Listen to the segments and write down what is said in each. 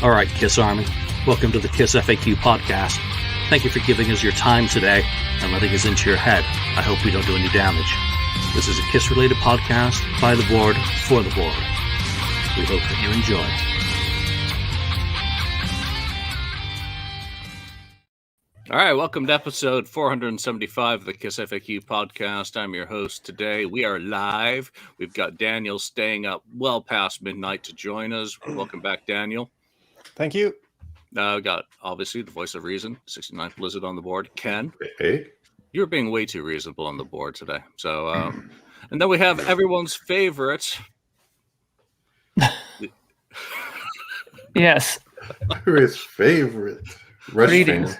All right, Kiss Army, welcome to the KissFAQ podcast. Thank you for giving us your time today and letting us into your head. I hope we don't do any damage. This is a Kiss-related podcast by the board, for the board. We hope that you enjoy. All right, welcome to episode 475 of the KissFAQ podcast. I'm your host today. We are live. We've got Daniel staying up well past midnight to join us. Welcome back, Daniel. Thank you. We got, obviously, the voice of reason, 69th Blizzard on the board. Ken. Hey. You're being way too reasonable on the board today. So, and then we have everyone's favorite. Yes. His favorite. Greetings.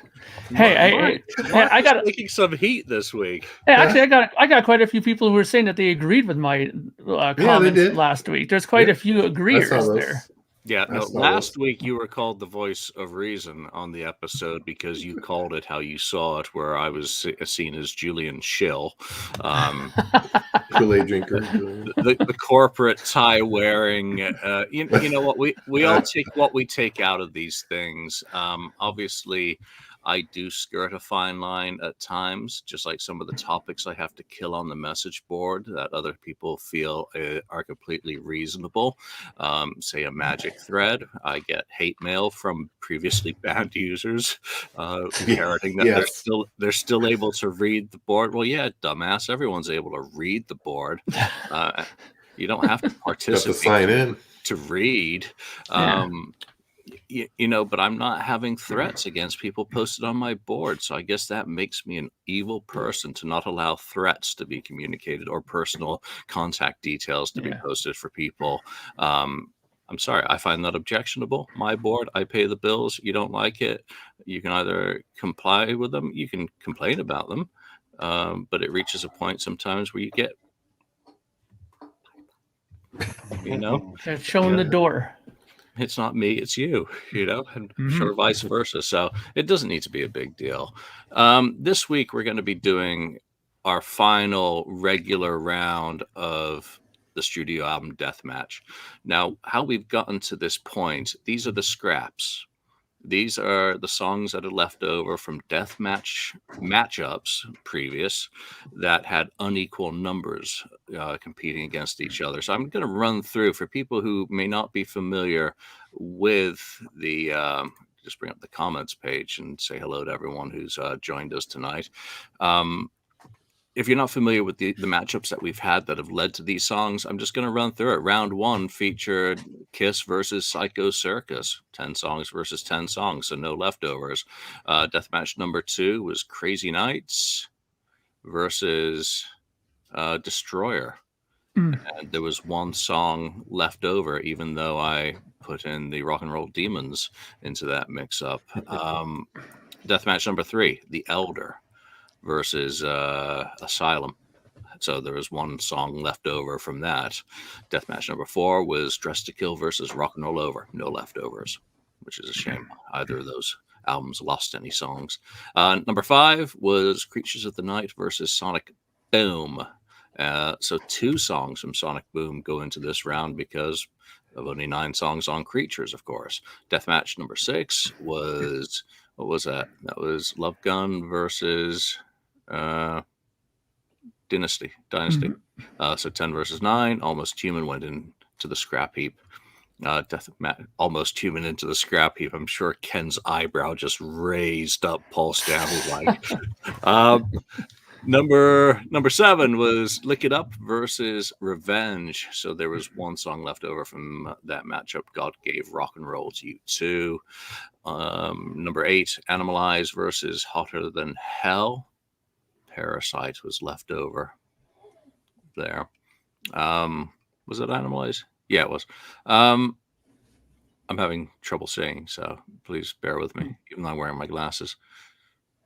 Hey, I got taking some heat this week. Hey, actually, I got quite a few people who were saying that they agreed with my comments last week. There's quite a few agreeers there. Yeah, no, last week you were called the voice of reason on the episode because you called it how you saw it, where I was seen as Julian Schill. Kool-Aid drinker. The corporate tie-wearing. You know what? We all take what we take out of these things. Obviously, I do skirt a fine line at times, just like some of the topics I have to kill on the message board that other people feel are completely reasonable. Say a magic thread. I get hate mail from previously banned users parroting that they're still able to read the board. Well, yeah, dumbass. Everyone's able to read the board. You don't have to participate have to sign in to read. But I'm not having threats against people posted on my board. So I guess that makes me an evil person to not allow threats to be communicated or personal contact details to be posted for people. I'm sorry. I find that objectionable. My board, I pay the bills. You don't like it. You can either comply with them. You can complain about them. But it reaches a point sometimes where you get, They're showing the door. It's not me, it's you, and sure vice versa. So it doesn't need to be a big deal. This week, we're going to be doing our final regular round of the studio album Deathmatch. Now, how we've gotten to this point, these are the scraps. These are the songs that are left over from deathmatch matchups previous that had unequal numbers competing against each other. So I'm going to run through for people who may not be familiar with the just bring up the comments page and say hello to everyone who's joined us tonight. If you're not familiar with the matchups that we've had that have led to these songs, I'm just going to run through it. Round one featured Kiss versus Psycho Circus, 10 songs versus 10 songs, so no leftovers. Deathmatch number 2 was Crazy Nights versus Destroyer. And there was one song left over, even though I put in the Rock and Roll Demons into that mix-up. Deathmatch number 3, The Elder versus Asylum. So there was one song left over from that. Deathmatch number 4 was Dress to Kill versus Rock and Roll Over. No leftovers, which is a shame. Either of those albums lost any songs. Number 5 was Creatures of the Night versus Sonic Boom. So 2 songs from Sonic Boom go into this round because of only 9 songs on Creatures, of course. Deathmatch number 6 was... What was that? That was Love Gun versus Dynasty. So 10 versus 9. Almost Human went into the scrap heap. Almost Human into the scrap heap. I'm sure Ken's eyebrow just raised up. Paul Stanley like. Number 7 was Lick It Up versus Revenge. So there was one song left over from that matchup. God Gave Rock and Roll to You Too. Number 8, Animalize versus Hotter Than Hell. Parasite was left over there. Was it Animalize? Yeah, it was. I'm having trouble saying, so please bear with me, even though I'm wearing my glasses.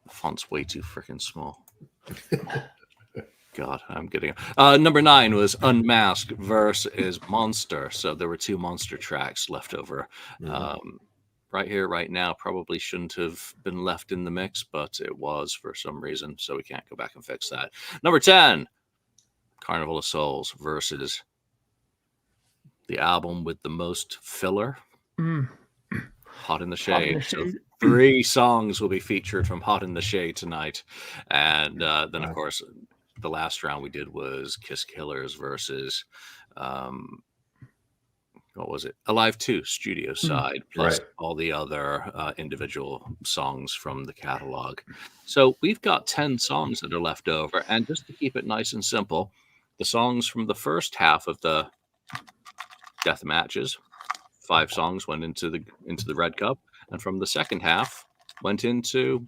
The font's way too freaking small. God, I'm getting number 9 was Unmasked versus Monster. So there were 2 Monster tracks left over. Right here, right now, probably shouldn't have been left in the mix, but it was for some reason, so we can't go back and fix that. Number 10, Carnival of Souls versus the album with the most filler. Hot in the Shade. So 3 songs will be featured from Hot in the Shade tonight. And then, of course, the last round we did was Kiss Killers versus, what was it? Alive 2 studio side, plus all the other individual songs from the catalog. So we've got 10 songs that are left over. And just to keep it nice and simple, the songs from the first half of the death matches, 5 songs went into the red cup, and from the second half went into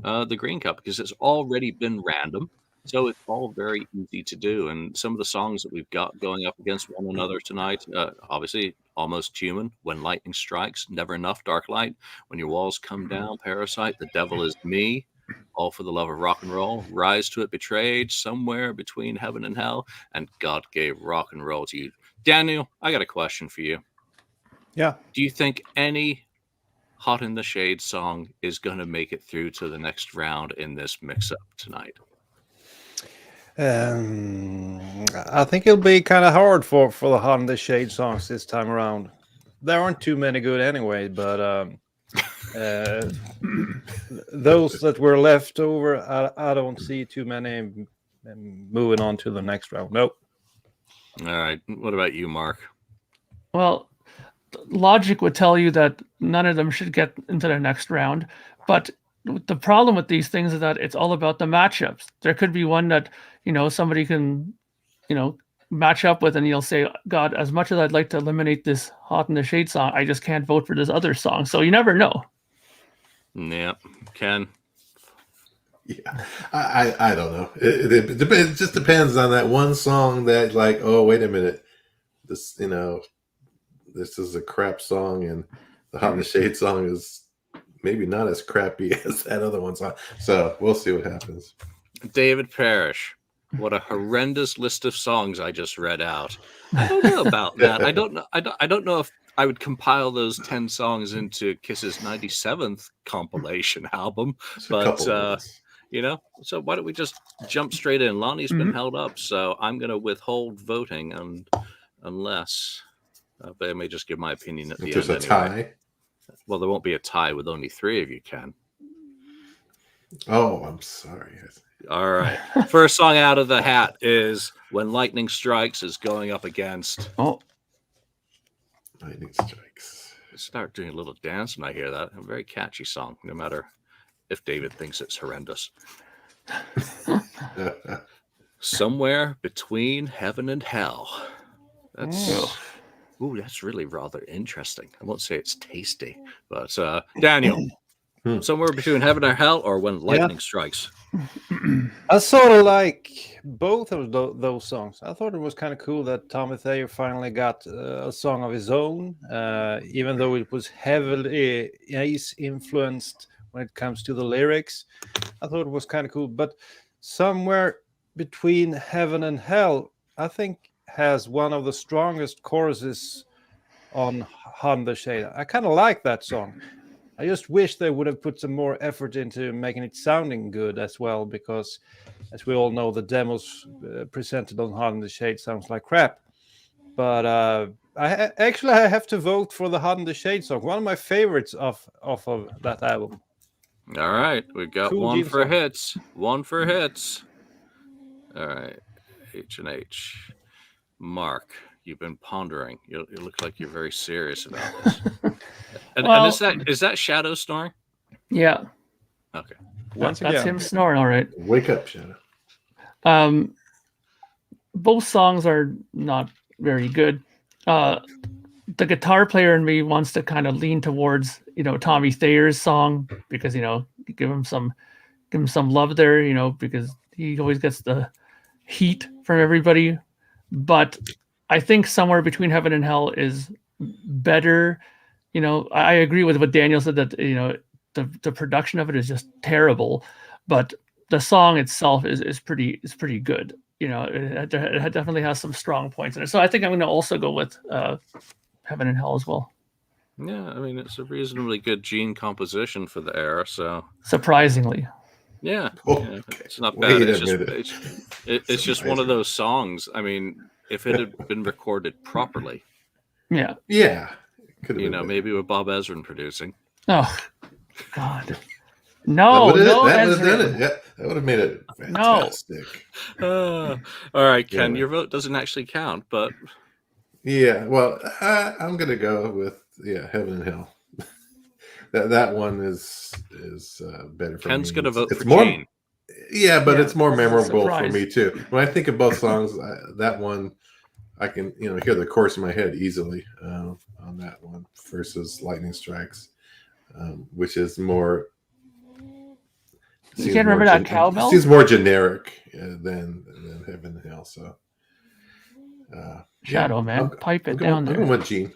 the green cup, because it's already been random, so it's all very easy to do. And some of the songs that we've got going up against one another tonight, obviously Almost Human, When Lightning Strikes, Never Enough, Dark Light, When Your Walls Come Down, Parasite, The Devil Is Me, All for the Love of Rock and Roll, Rise to It, Betrayed, Somewhere Between Heaven and Hell, and God Gave Rock and Roll to You. Daniel, I got a question for you. Yeah. Do you think any Hot in the Shade song is going to make it through to the next round in this mix-up tonight? I think it'll be kind of hard for the Hot in the Shade songs this time around. There aren't too many good anyway, but those that were left over, I don't see too many moving on to the next round. Nope. All right. What about you, Mark? Well, logic would tell you that none of them should get into the next round, but the problem with these things is that it's all about the matchups. There could be one that, somebody can, match up with, and you'll say, God, as much as I'd like to eliminate this Hot in the Shade song, I just can't vote for this other song. So you never know. Yeah. Ken? Yeah, I don't know. It just depends on that one song that, like, oh, wait a minute, this this is a crap song, and the Hot in the Shade song is maybe not as crappy as that other one song. So we'll see what happens. David Parrish, what a horrendous list of songs I just read out. I don't know about that. I don't know. I don't know if I would compile those 10 songs into Kiss's 97th compilation album, but so why don't we just jump straight in? Lonnie's been held up, so I'm going to withhold voting, unless. But I may just give my opinion at the end. There's a tie. Well, there won't be a tie with only 3 of you, Ken. Oh, I'm sorry. All right. First song out of the hat is When Lightning Strikes is going up against. Oh. Lightning Strikes. Start doing a little dance when I hear that. A very catchy song, no matter if David thinks it's horrendous. Somewhere Between Heaven and Hell. That's really rather interesting. I won't say it's tasty, but Daniel, Somewhere Between Heaven and Hell, or When Lightning Strikes? I sort of like both of those songs. I thought it was kind of cool that Tommy Thayer finally got a song of his own, even though it was heavily Ace influenced when it comes to the lyrics. I thought it was kind of cool. But Somewhere Between Heaven and Hell, I think, has one of the strongest choruses on Hot in the Shade. I kind of like that song. I just wish they would have put some more effort into making it sounding good as well, because as we all know, the demos presented on Hot in the Shade sounds like crap. But I have to vote for the Hot in the Shade song, one of my favorites of that album. All right, we got cool one for song. Hits. One for hits. All right, H&H. Mark, you've been pondering. You look like you're very serious about this. And is that Shadow snoring? Yeah. Okay. That's him snoring, all right. Wake up, Shadow. Both songs are not very good. The guitar player in me wants to kind of lean towards, Tommy Thayer's song, because, give him some love there, because he always gets the heat from everybody. But I think Somewhere Between Heaven and Hell is better. I agree with what Daniel said, that, the production of it is just terrible, but the song itself is pretty good. It definitely has some strong points in it. So I think I'm going to also go with Heaven and Hell as well. Yeah, I mean, it's a reasonably good gene composition for the era, so surprisingly. Yeah, it's not bad. It's just one of those songs. I mean, if it had been recorded properly. Yeah. Could have You been know, better. maybe with Bob Ezrin producing. Oh, God. That No, would have no, done Ezra. it. Yeah, that would have made it No. fantastic. All right, Ken, Yeah. your vote doesn't actually count, but Yeah, well, I'm gonna go with Heaven and Hell. that one is better for Ken's me. going to vote It's for more, Gene. yeah, but Yeah, it's more this is a memorable for surprise. me too. When I think of both songs, that one I can hear the chorus in my head easily on that one versus Lightning Strikes, which is more. You can't remember that cowbell? Seems more generic than Heaven and Hell. So, Shadow Man, pipe it down there. I'm going with Gene.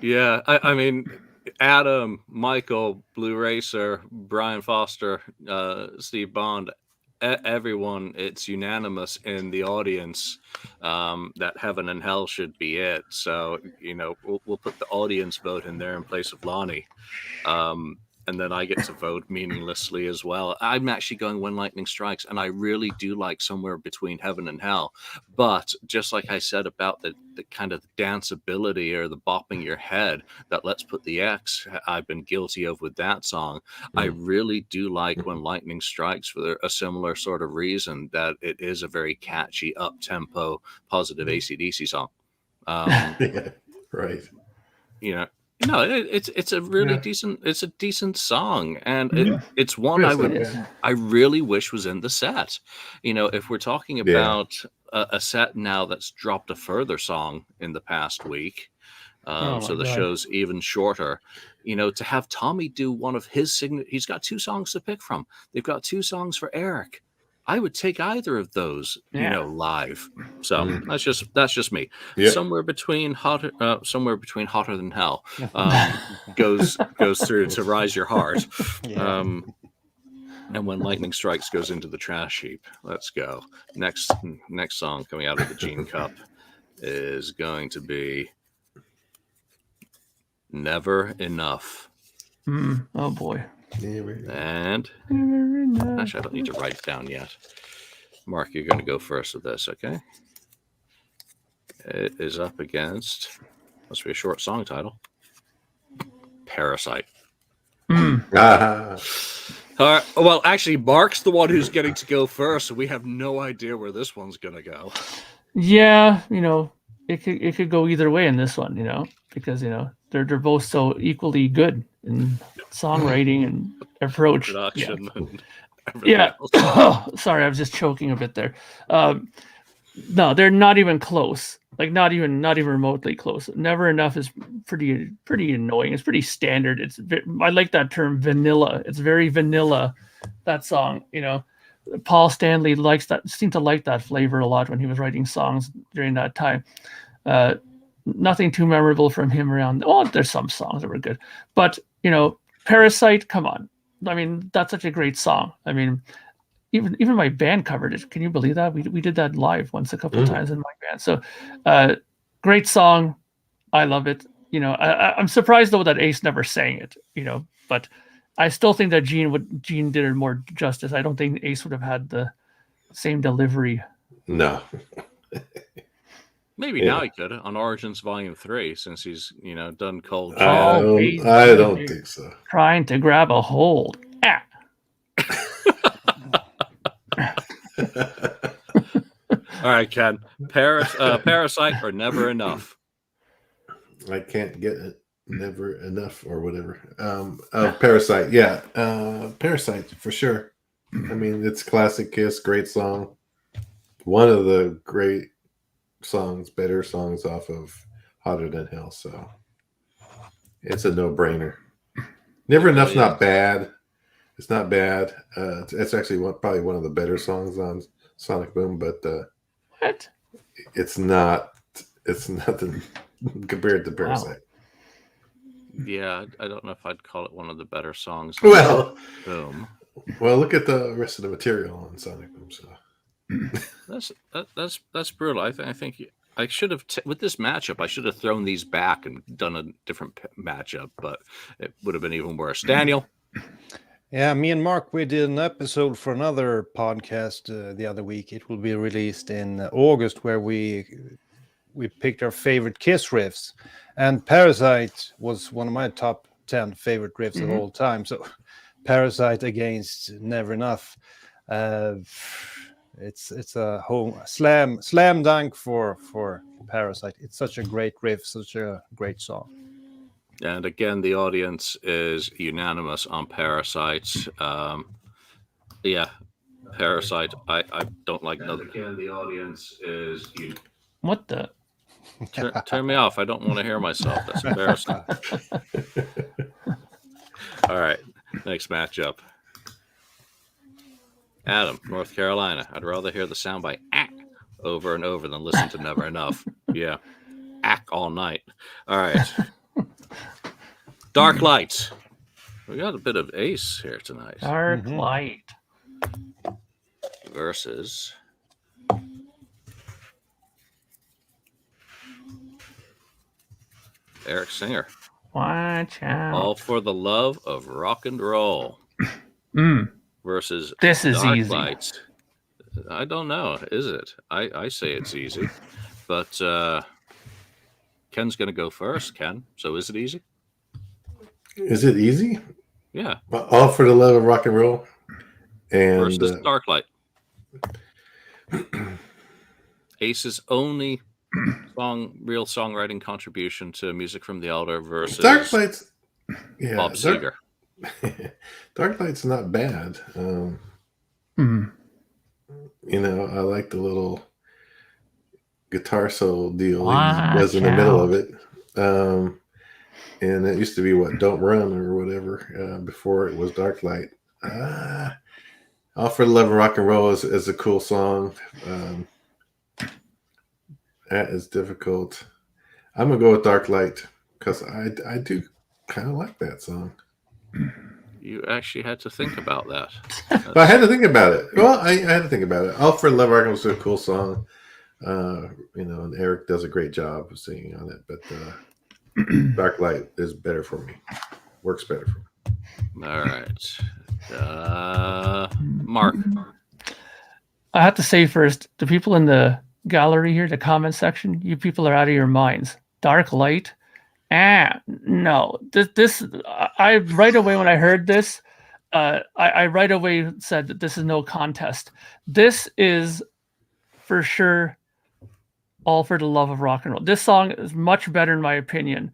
Yeah, I mean, Adam, Michael, Blue Racer, Brian Foster, Steve Bond, everyone, it's unanimous in the audience that Heaven and Hell should be it. So, we'll put the audience vote in there in place of Lonnie. And then I get to vote meaninglessly as well. I'm actually going When Lightning Strikes, and I really do like Somewhere Between Heaven and Hell. But just like I said about the kind of danceability or the bopping your head that Let's Put the X I've been guilty of with that song, I really do like When Lightning Strikes for a similar sort of reason, that it is a very catchy, up-tempo, positive AC/DC song. Yeah, right. No, it's a really decent song, and it's one Yes, I really wish was in the set. If we're talking about a set now that's dropped a further song in the past week, so the show's even shorter. To have Tommy do one of his he's got 2 songs to pick from. They've got 2 songs for Eric. I would take either of those, live. So that's just me. Yeah. Somewhere between Hotter Than Hell goes through to Rise Your Heart. Yeah. And When Lightning Strikes goes into the trash heap. Let's go. Next song coming out of the Gene Cup is going to be Never Enough. Oh boy. And actually, I don't need to write it down yet. Mark, you're going to go first with this, okay? It is up against, must be a short song title, Parasite. All right. Well, actually, Mark's the one who's getting to go first, so we have no idea where this one's going to go. Yeah, it could go either way in this one, because they're both so equally good in songwriting and approach. Production and everything else. Oh, sorry, I was just choking a bit there. No, they're not even close. Like not even remotely close. Never Enough is pretty annoying. It's pretty standard. I like that term, vanilla. It's very vanilla, that song. Paul Stanley seemed to like that flavor a lot when he was writing songs during that time. Nothing too memorable from him around. Oh, there's some songs that were good, but Parasite, come on. I mean, that's such a great song. I mean, even my band covered it. Can you believe that? We did that live once a couple of times in my band. So great song. I love it. I'm surprised though that Ace never sang it, but I still think that Gene did it more justice. I don't think Ace would have had the same delivery. No. Maybe now he could on Origins Volume 3, since he's done Cold. I don't think so. Trying to grab a hold. All right, Ken. Parasite or Never Enough? I can't get it. Never Enough or whatever. Parasite. Yeah. Parasite for sure. I mean, it's classic Kiss, great song. One of the great better songs off of Hotter Than Hell. So it's a no-brainer. Never Enough's not bad. It's not bad. It's actually probably one of the better songs on Sonic Boom, but what? It's not. It's nothing compared to Parasite. Wow. Yeah, I don't know if I'd call it one of the better songs. Well, Boom. Well, look at the rest of the material on Sonic Boom. So that's brutal. I think I should have with this matchup. I should have thrown these back and done a different matchup, but it would have been even worse. Daniel. Yeah, me and Mark, we did an episode for another podcast the other week. It will be released in August, where we we picked our favorite Kiss riffs, and Parasite was one of my top 10 favorite riffs of all time. So Parasite against Never Enough, it's a home slam dunk for Parasite. It's such a great riff, such a great song. And again, the audience is unanimous on Parasite. Yeah, Parasite. I don't like no. Again, the audience is What the? Turn me off. I don't want to hear myself. That's embarrassing. All right, next matchup. Adam, North Carolina. I'd rather hear the soundbite "ack" over and over than listen to Never Enough. Yeah, ack all night. All right. Dark Light. We got a bit of Ace here tonight. Dark Light versus Eric Singer. Watch out. All for the Love of Rock and Roll versus This is Dark easy. Light. I don't know. Is it? I say it's easy, but Ken's going to go first. Ken, so is it easy? Is it easy? Yeah. All for the Love of Rock and Roll and Versus Dark Light. Ace's only real songwriting contribution to Music from the Elder versus Dark Light's Bob Seger. Dark Light's not bad. You know, I like the little guitar solo deal he does in the middle of it. And it used to be Don't Run or whatever before it was Dark Light. All for the Love of Rock and Roll is a cool song. That is difficult. I'm gonna go with Dark Light because I do kind of like that song. You actually had to think about that. But I had to think about it. Well, I had to think about it. All for the Love of Rock and Roll is a cool song. You know, and Eric does a great job of singing on it, but Dark Light is better for me. Works better for me. All right. Mark. I have to say first, the people in the gallery here, the comment section, you people are out of your minds. Dark Light? No. This I right away when I heard this, I right away said that this is no contest. This is for sure All for the Love of Rock and Roll. This song is much better in my opinion.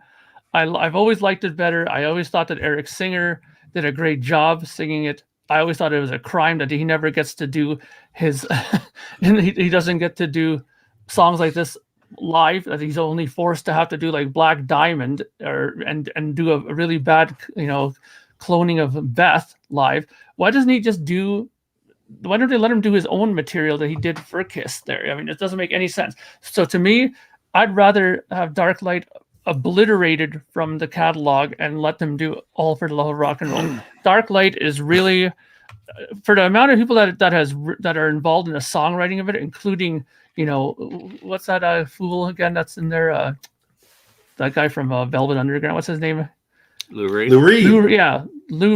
I've always liked it better. I always thought that Eric Singer did a great job singing it. I always thought it was a crime that he never gets to do his he doesn't get to do songs like this live, that he's only forced to have to do like Black Diamond and do a really bad, cloning of Beth live. Why don't they let him do his own material that he did for Kiss there? I mean, it doesn't make any sense. So to me, I'd rather have Dark Light obliterated from the catalog and let them do All for the Love of Rock and Roll. Dark Light is really, for the amount of people that are involved in the songwriting of it, including, what's that fool again that's in there? That guy from Velvet Underground. What's his name? Lou Reed. Lou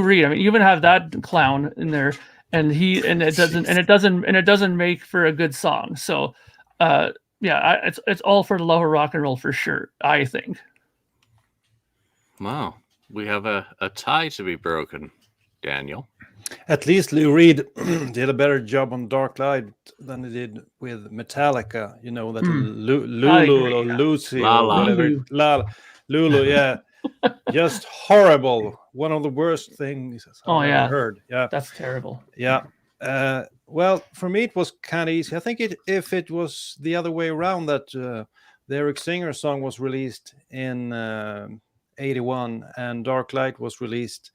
Reed. I mean, you even have that clown in there, and it doesn't make for a good song. So, it's All for the Love of Rock and Roll for sure, I think. Wow. We have a tie to be broken, Daniel. At least Lou Reed did a better job on Dark Light than he did with Metallica. You know, that Lulu or Lucy or whatever. Lulu, yeah. Just horrible. One of the worst things I've ever heard. Yeah. That's terrible. Yeah. Well, for me, it was kind of easy. I think if it was the other way around, that the Eric Singer song was released in 81 and Dark Light was released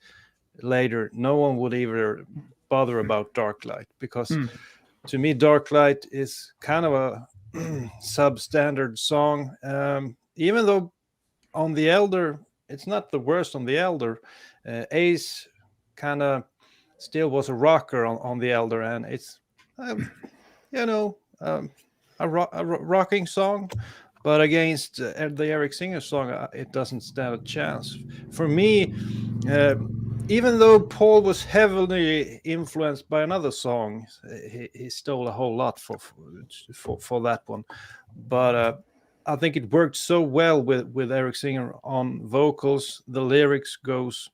later, no one would ever bother about Dark Light, because to me, Dark Light is kind of a substandard song. Even though on the Elder, it's not the worst on the Elder. Ace kind of still was a rocker on the Elder, and it's a rocking song, but against the Eric Singer song, it doesn't stand a chance for me. Even though Paul was heavily influenced by another song, he stole a whole lot for that one. But I think it worked so well with Eric Singer on vocals. The lyrics goes,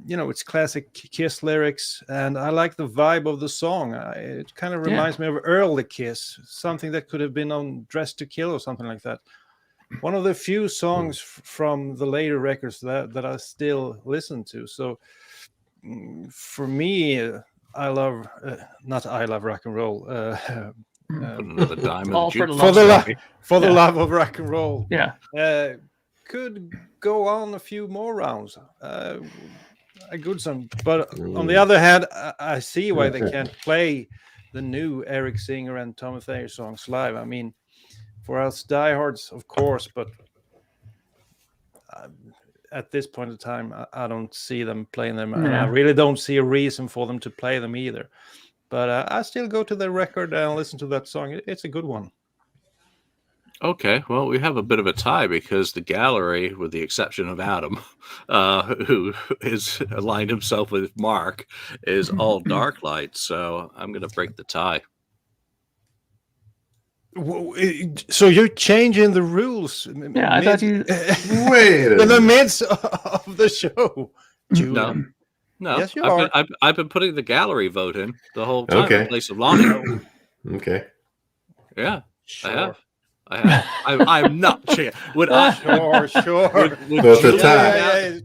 it's classic Kiss lyrics, and I like the vibe of the song. It kind of reminds me of early Kiss, something that could have been on Dress to Kill or something like that. One of the few songs from the later records that I still listen to. So for me, I love not I love rock and roll. Put another dime in All the for the jukebox. love for the love of rock and roll. Yeah. Could go on a few more rounds. A good song, but on the other hand, I see why they can't play the new Eric Singer and Tommy Thayer songs live. I mean, for us diehards, of course, but at this point in time, I don't see them playing them, and I really don't see a reason for them to play them either. But I still go to the record and listen to that song. It's a good one. Okay, well, we have a bit of a tie because the gallery, with the exception of Adam, who is aligned himself with Mark, is all dark light. So I'm going to break the tie. So you're changing the rules? Yeah, I thought you. Wait in the midst of the show, Julian. No, yes, you are. I've been putting the gallery vote in the whole time Okay. in place of Lonnie. Okay. Yeah, Sure. I have. I'm not cheating. Sure. Well, it's a tie.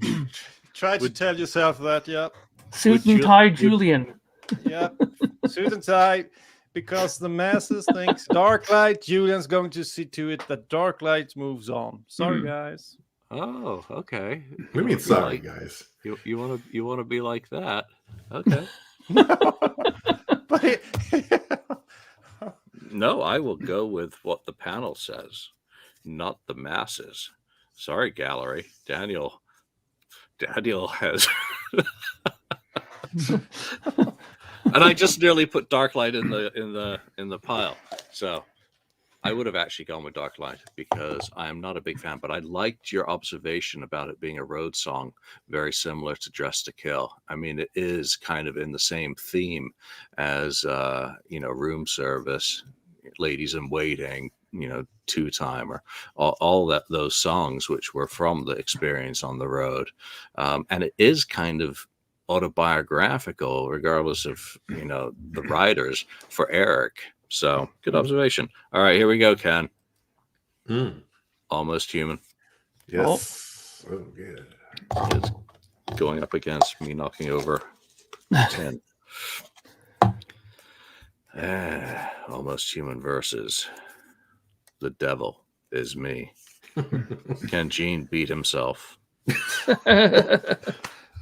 Try to tell yourself that. Yep. Suit and tie, Julian. Yep. Suit and tie, because the masses thinks dark light. Julian's going to see to it that dark light moves on. Sorry, guys. Oh, okay. We mean sorry, guys. You want to be like that? Okay. But No, I will go with what the panel says, not the masses. Sorry, gallery. Daniel has, and I just nearly put Darklight in the pile. So I would have actually gone with Darklight because I am not a big fan, but I liked your observation about it being a road song, very similar to Dress to Kill. I mean, it is kind of in the same theme as Room Service, Ladies in Waiting, Two Time, or all those songs which were from the experience on the road, and it is kind of autobiographical, regardless of the writers, for Eric. So good observation. All right, here we go, Ken. Almost Human. Yes. Oh, good. It's going up against me knocking over 10. Almost Human versus The Devil Is Me. Can Gene beat himself?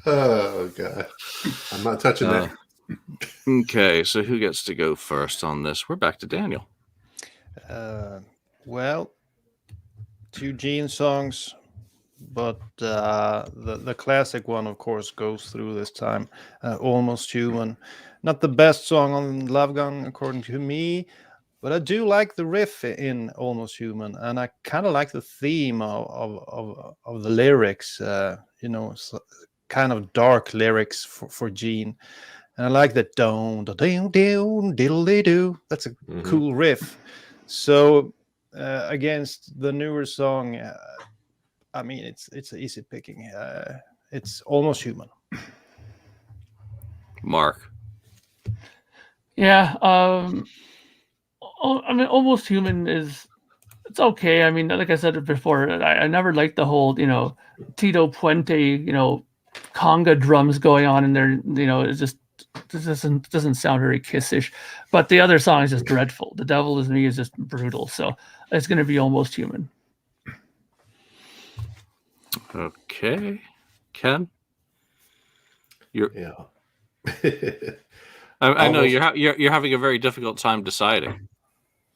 Oh, God. I'm not touching that. Okay, so who gets to go first on this? We're back to Daniel. Well, two Gene songs, but the classic one, of course, goes through this time. Almost Human. Not the best song on Love Gun, according to me, but I do like the riff in Almost Human, and I kind of like the theme of the lyrics. Kind of dark lyrics for Gene. And I like that diddle-dee-doo. That's a cool riff. So against the newer song, I mean, it's easy picking. It's Almost Human. Mark. Yeah. I mean, Almost Human it's okay. I mean, like I said before, I never liked the whole, Tito Puente, conga drums going on in there. It just doesn't sound very Kissish. But the other song is just dreadful. The Devil Is Me is just brutal. So it's going to be Almost Human. Okay, Ken. Yeah. I know you're having a very difficult time deciding.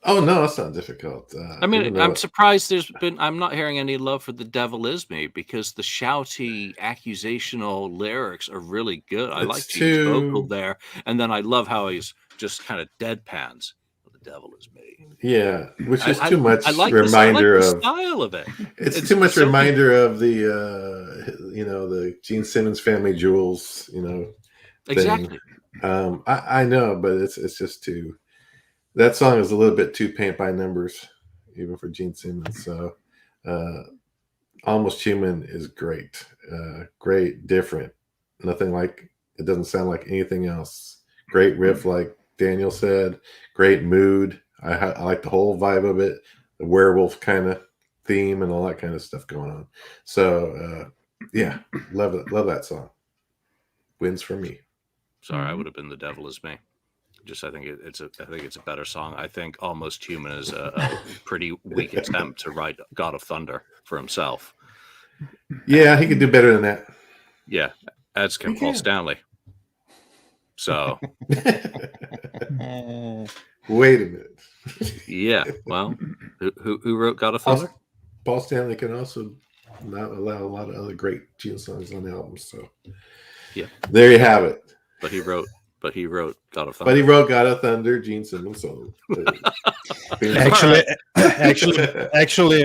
Oh no, it's not difficult. I mean, I'm surprised I'm not hearing any love for The Devil Is Me, because the shouty, accusational lyrics are really good. I like Gene's vocal there, and then I love how he's just kind of deadpans. The Devil Is Me. Yeah, which is too much reminder I like the of style of it. It's too much reminder of the the Gene Simmons Family Jewels, Exactly. I know, but it's just too. That song is a little bit too paint by numbers, even for Gene Simmons. So, Almost Human is great, great, different. Nothing like it. Doesn't sound like anything else. Great riff, like Daniel said. Great mood. I like the whole vibe of it. The werewolf kind of theme and all that kind of stuff going on. So, yeah, love it. Love that song. Wins for me. Sorry, I would have been The Devil Is Me. I think it's a better song. I think Almost Human is a pretty weak attempt to write God of Thunder for himself. Yeah, he could do better than that. Yeah, as can Paul Stanley. So wait a minute. Yeah, well, who wrote God of Thunder? Paul Stanley can also not allow a lot of other great Gene songs on the album. So yeah, there you have it. But he wrote God of Thunder. But he wrote God of Thunder, Gene Simmons. So actually,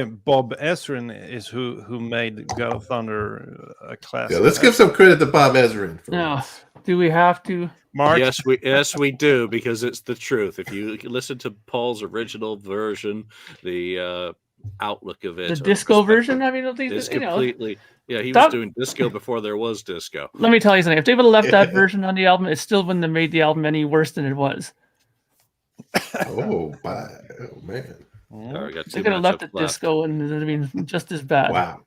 Bob Ezrin is who made God of Thunder a classic. Yeah, let's give some credit to Bob Ezrin. No, do we have to? Mark? Yes, we do, because it's the truth. If you listen to Paul's original version, the outlook of it, the disco version. I mean, it's completely. Yeah, he was doing disco before there was disco. Let me tell you something. If they would have left that version on the album, it still wouldn't have made the album any worse than it was. Oh man! They could have left it disco, and it would have been just as bad. Wow.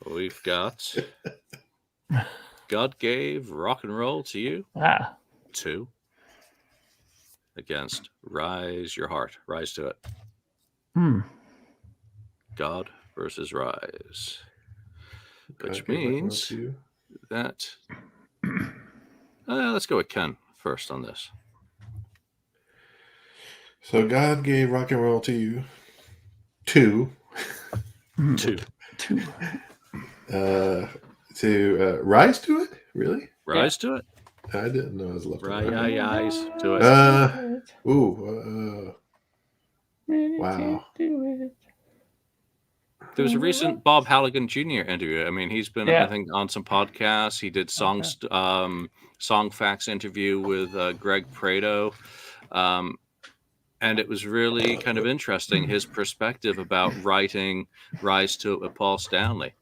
We've got God Gave Rock and Roll to You. 2 against Rise Your Heart. Rise to It. God versus Rise. Which means that let's go with Ken first on this. So God Gave Rock and Roll to You. 2. To Rise to It? Really? Rise to It? I didn't know I was left. Rise to It. Wow. There was a recent Bob Halligan Jr. interview. I mean, he's been, I think, on some podcasts. He did Song Facts interview with Greg Prado. And it was really kind of interesting, his perspective about writing Rise to It with Paul Stanley.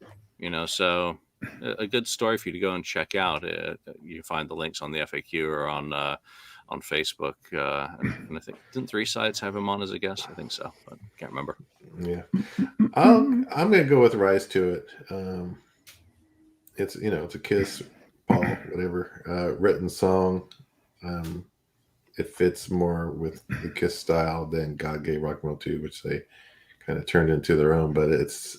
So a good story for you to go and check out. You find the links on the FAQ or on Facebook. And I think, didn't Three Sides have him on as a guest? I think so, but can't remember. Yeah. I'm going to go with Rise to It. It's a Kiss, Paul, whatever, written song. It fits more with the Kiss style than God Gave Rock and Roll to You, which they kind of turned into their own. But it's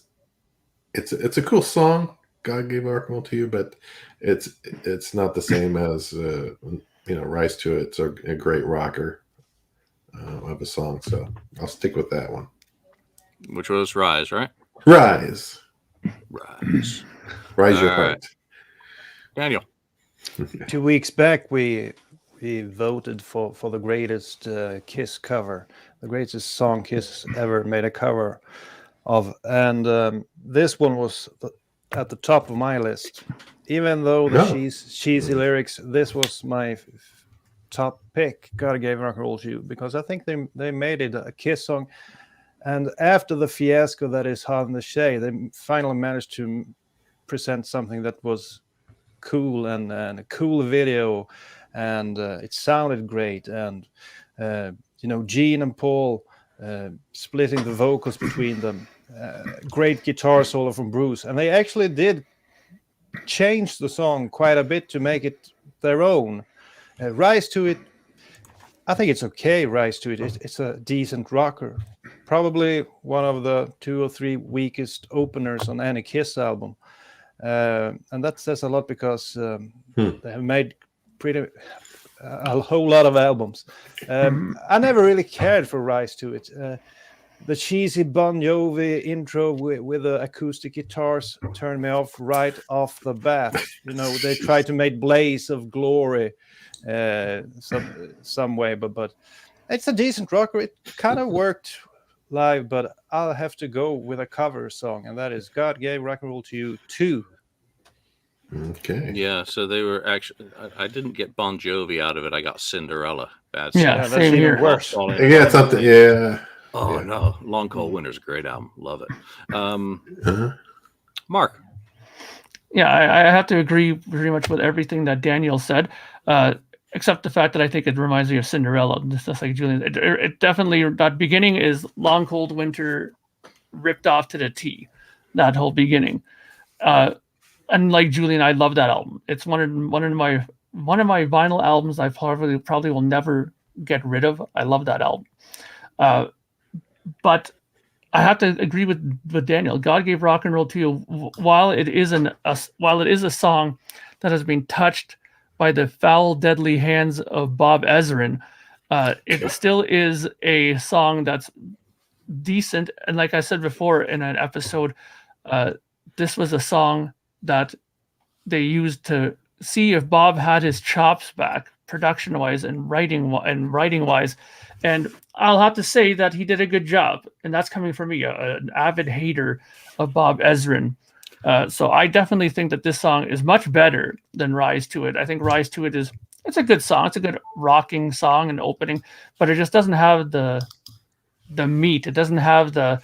a cool song, God Gave Rock and Roll to You, but it's not the same as Rise to It. It's a great rocker of a song, so I'll stick with that one. Which was Rise, right? Rise All your heart. Daniel. 2 weeks back, we voted for the greatest Kiss cover, the greatest song Kiss ever made a cover of, and this one was at the top of my list. Even though the cheesy lyrics, this was my top pick. God Gave Rock and Roll to You, because I think they made it a Kiss song. And after the fiasco that is Hard in the Shade, they finally managed to present something that was cool and a cool video, and it sounded great. And Gene and Paul splitting the vocals between them, great guitar solo from Bruce, and they actually did change the song quite a bit to make it their own. Rise to It, I think it's okay. Rise to It, it's a decent rocker. Probably one of the 2 or 3 weakest openers on any Kiss album. And that says a lot, because they have made a whole lot of albums. I never really cared for Rise to It. The cheesy Bon Jovi intro with the acoustic guitars turned me off right off the bat. They tried to make Blaze of Glory some way, but it's a decent rocker. It kind of worked live, but I'll have to go with a cover song, and that is God Gave Rock and Roll to You 2. Okay. Yeah, so they were actually. I didn't get Bon Jovi out of it. I got Cinderella. Bad. Yeah, that's even worse. Yeah, something. Yeah. Oh Yeah. no, Long Cold Winter's a great album. Love it. Uh-huh. Mark. Yeah, I have to agree pretty much with everything that Daniel said, except the fact that I think it reminds me of Cinderella. Just like Julian, it definitely, that beginning is Long Cold Winter ripped off to the T. That whole beginning, and like Julian, I love that album. It's one of my vinyl albums I probably will never get rid of. I love that album, but I have to agree with Daniel. God Gave Rock and Roll to You. While it is a song that has been touched by the foul, deadly hands of Bob Ezrin, it still is a song that's decent. And like I said before in an episode, this was a song that they used to see if Bob had his chops back, production wise and writing wise. And I'll have to say that he did a good job, and that's coming from me, an avid hater of Bob Ezrin. So I definitely think that this song is much better than Rise to It. I think Rise to It it's a good song. It's a good rocking song and opening, but it just doesn't have the meat. It doesn't have the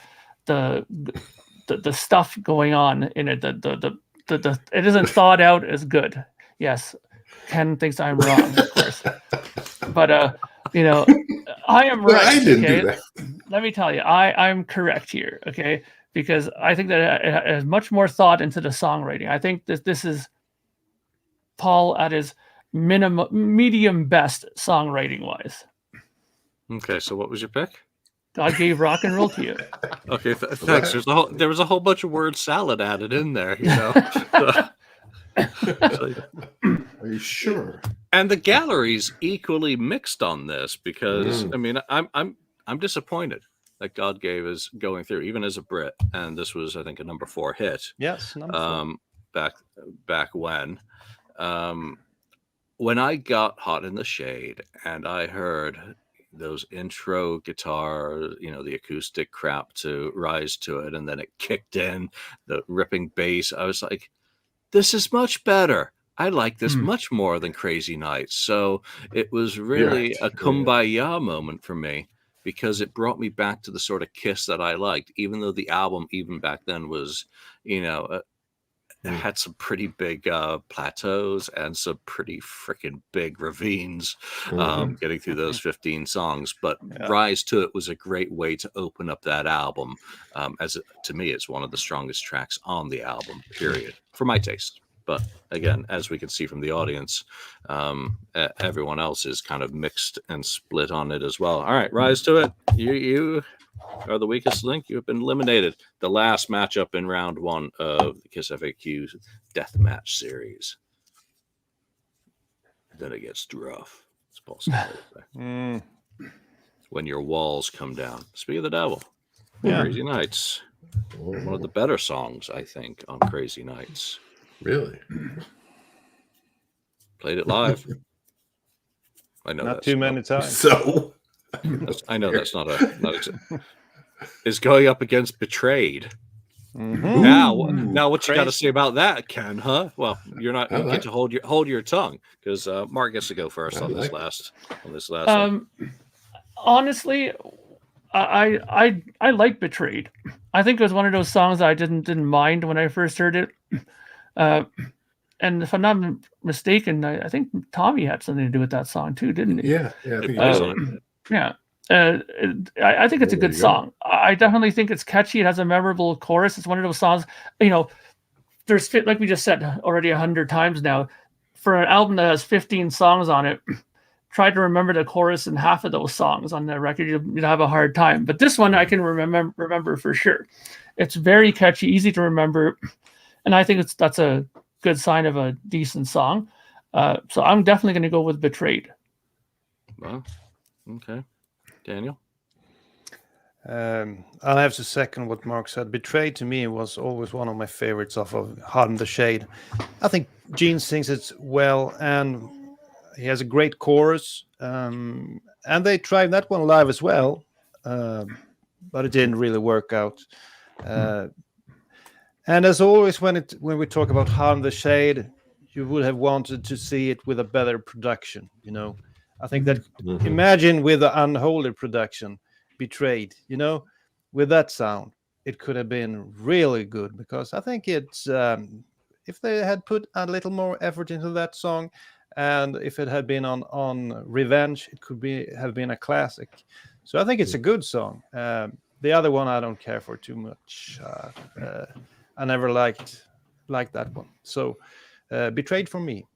stuff going on in it. It isn't thought out as good. Yes, Ken thinks I'm wrong, of course, but you know, I am right. I didn't do that. Let me tell you, I'm correct here, okay? Because I think that it has much more thought into the songwriting. I think that this is Paul at his medium best songwriting wise. Okay, so what was your pick? God Gave Rock and Roll to You. Okay, thanks. There was a whole bunch of word salad added in there, you know. Are you sure? And the gallery's equally mixed on this because I mean, I'm disappointed that God Gave is going through, even as a Brit, and this was, I think, a number 4 hit. Yes, number 4. Back when I got Hot in the Shade and I heard those intro guitars, you know, the acoustic crap to Rise to It, and then it kicked in the ripping bass, I was like, this is much better. I like this much more than Crazy Nights. So it was really a kumbaya moment for me, because it brought me back to the sort of Kiss that I liked, even though the album, even back then, was, you know, had some pretty big plateaus and some pretty freaking big ravines getting through those 15 songs. But Rise to It was a great way to open up that album. To me, it's one of the strongest tracks on the album, period, for my taste. But again, as we can see from the audience, everyone else is kind of mixed and split on it as well. All right, Rise to It. You are the weakest link. You have been eliminated. The last matchup in round 1 of the KissFAQ Death Match series. Then it gets rough. It's possible. When your walls come down. Speak of the Devil. Crazy Nights. One of the better songs, I think, on Crazy Nights. Really? Played it live. I know not too many times. So I know that's not is going up against Betrayed. Now what you got to say about that, Ken? Huh? Well, you're not. You get to hold your tongue, because Mark gets to go first on this last one. Honestly, I like Betrayed. I think it was one of those songs I didn't mind when I first heard it. And if I'm not mistaken, I think Tommy had something to do with that song too, didn't he? Yeah. I think he was. Yeah. I think it's a good song. I definitely think it's catchy. It has a memorable chorus. It's one of those songs, you know, there's, like we just said already 100 times now, for an album that has 15 songs on it, try to remember the chorus in half of those songs on the record, you'd have a hard time. But this one I can remember for sure. It's very catchy, easy to remember, and I think that's a good sign of a decent song. So I'm definitely going to go with Betrayed. Wow. Okay. Daniel? I'll have to second what Mark said. Betrayed to me was always one of my favorites off of Hot in the Shade. I think Gene sings it well, and he has a great chorus. And they tried that one live as well, but it didn't really work out. And as always, when we talk about Hot in the Shade, you would have wanted to see it with a better production, you know. I think that imagine with the Unholy production, Betrayed, with that sound, it could have been really good, because I think it's if they had put a little more effort into that song, and if it had been on Revenge, it could have been a classic. So I think it's a good song. The other one I don't care for too much. I never liked that one. So Betrayed for me.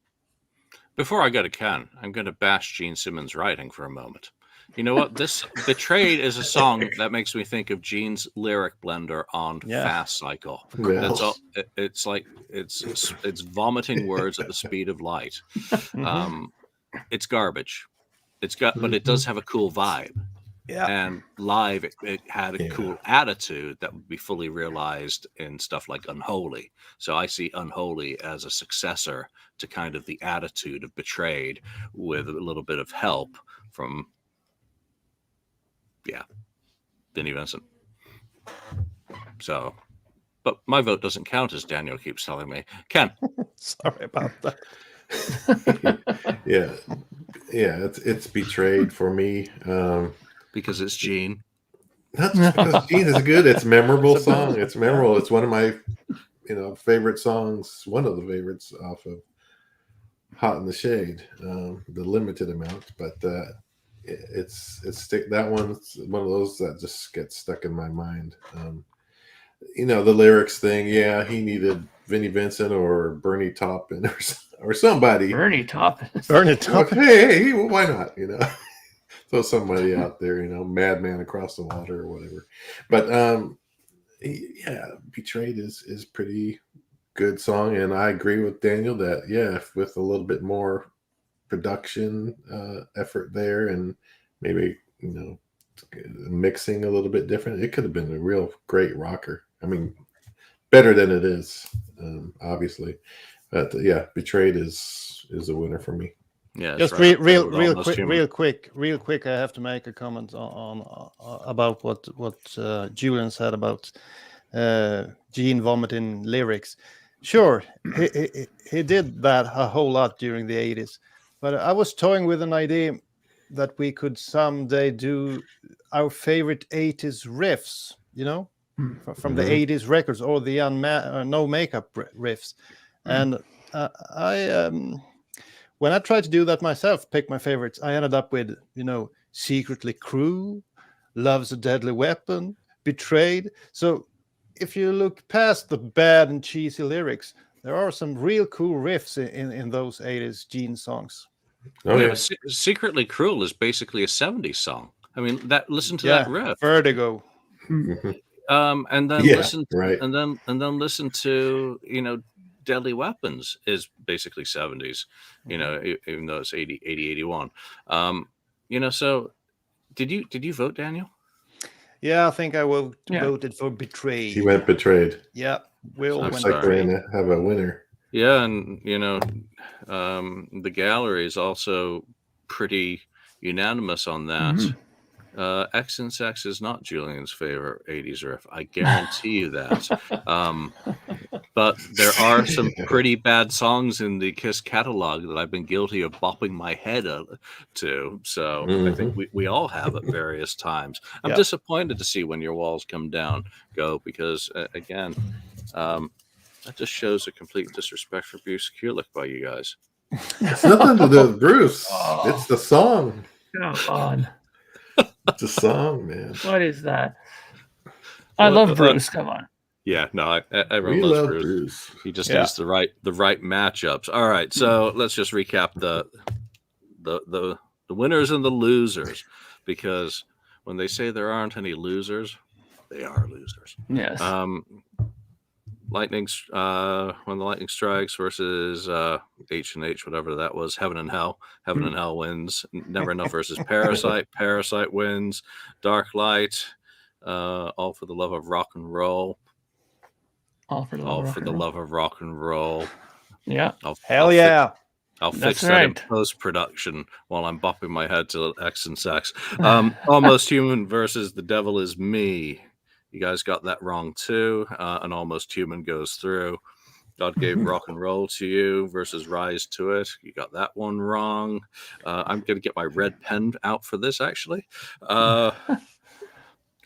Before I go to Ken, I'm going to bash Gene Simmons' writing for a moment. You know what? This Betrayed is a song that makes me think of Gene's lyric blender on Fast Cycle. That's all. It's like it's vomiting words at the speed of light. It's garbage. But it does have a cool vibe. Yeah. And live, it had a cool attitude that would be fully realized in stuff like Unholy. So I see Unholy as a successor to kind of the attitude of Betrayed, with a little bit of help from, Vinnie Vincent. So, but my vote doesn't count, as Daniel keeps telling me. Ken. Sorry about that. It's Betrayed for me. Because it's Gene. Not just because Gene is good. It's a memorable song. It's memorable. It's one of my, favorite songs. One of the favorites off of Hot in the Shade, the limited amount. But that one's one of those that just gets stuck in my mind. The lyrics thing. Yeah, he needed Vinnie Vincent or Bernie Taupin or somebody. Bernie Taupin. Hey, why not? Throw somebody out there, Madman Across the Water or whatever. But Betrayed is pretty good song, and I agree with Daniel that with a little bit more production effort there, and maybe mixing a little bit different, it could have been a real great rocker. I mean, better than it is, obviously. But Betrayed is a winner for me. Yeah, just right. real quick. I have to make a comment on about what Julian said about Gene vomiting lyrics. Sure, he did that a whole lot during the 80s, but I was toying with an idea that we could someday do our favorite 80s riffs, from the 80s records, or the no makeup riffs, and when I tried to do that myself, pick my favorites, I ended up with, Secretly Cruel, Love's a Deadly Weapon, Betrayed. So if you look past the bad and cheesy lyrics, there are some real cool riffs in those 80s Gene songs. Oh, yeah. Secretly Cruel is basically a 70s song. I mean, listen to that riff. Vertigo. And then listen to, Deadly Weapons is basically 70s, even though it's 80, 81. So did you vote, Daniel? Yeah, I think I voted for Betrayed. He went Betrayed. Yeah, we'll looks like we're going to have a winner. Yeah, and the gallery is also pretty unanimous on that. X and Sex is not Julian's favorite 80s riff. I guarantee you that. But there are some pretty bad songs in the Kiss catalog that I've been guilty of bopping my head to. So I think we all have at various times. I'm disappointed to see When Your Walls Come Down go, because, again, that just shows a complete disrespect for Bruce Kulick by you guys. It's nothing to do with Bruce. It's the song. Come on. It's a song, man. What is that? I love Bruce. Come on. Yeah, no, everyone loves Bruce. He just needs the right matchups. All right, so let's just recap the winners and the losers, because when they say there aren't any losers, they are losers. Yes. When the Lightning Strikes versus H&H, whatever that was, Heaven and Hell. Heaven and Hell wins. Never Enough versus Parasite. Parasite wins. Dark Light. All for the Love of Rock and Roll. All for the love of rock and roll. Yeah. I'll fix that in post-production while I'm bopping my head to X and Sex. Almost Human versus The Devil Is Me. You guys got that wrong too. And Almost Human goes through. God Gave Rock and Roll to You versus Rise to It. You got that one wrong. I'm going to get my red pen out for this, actually.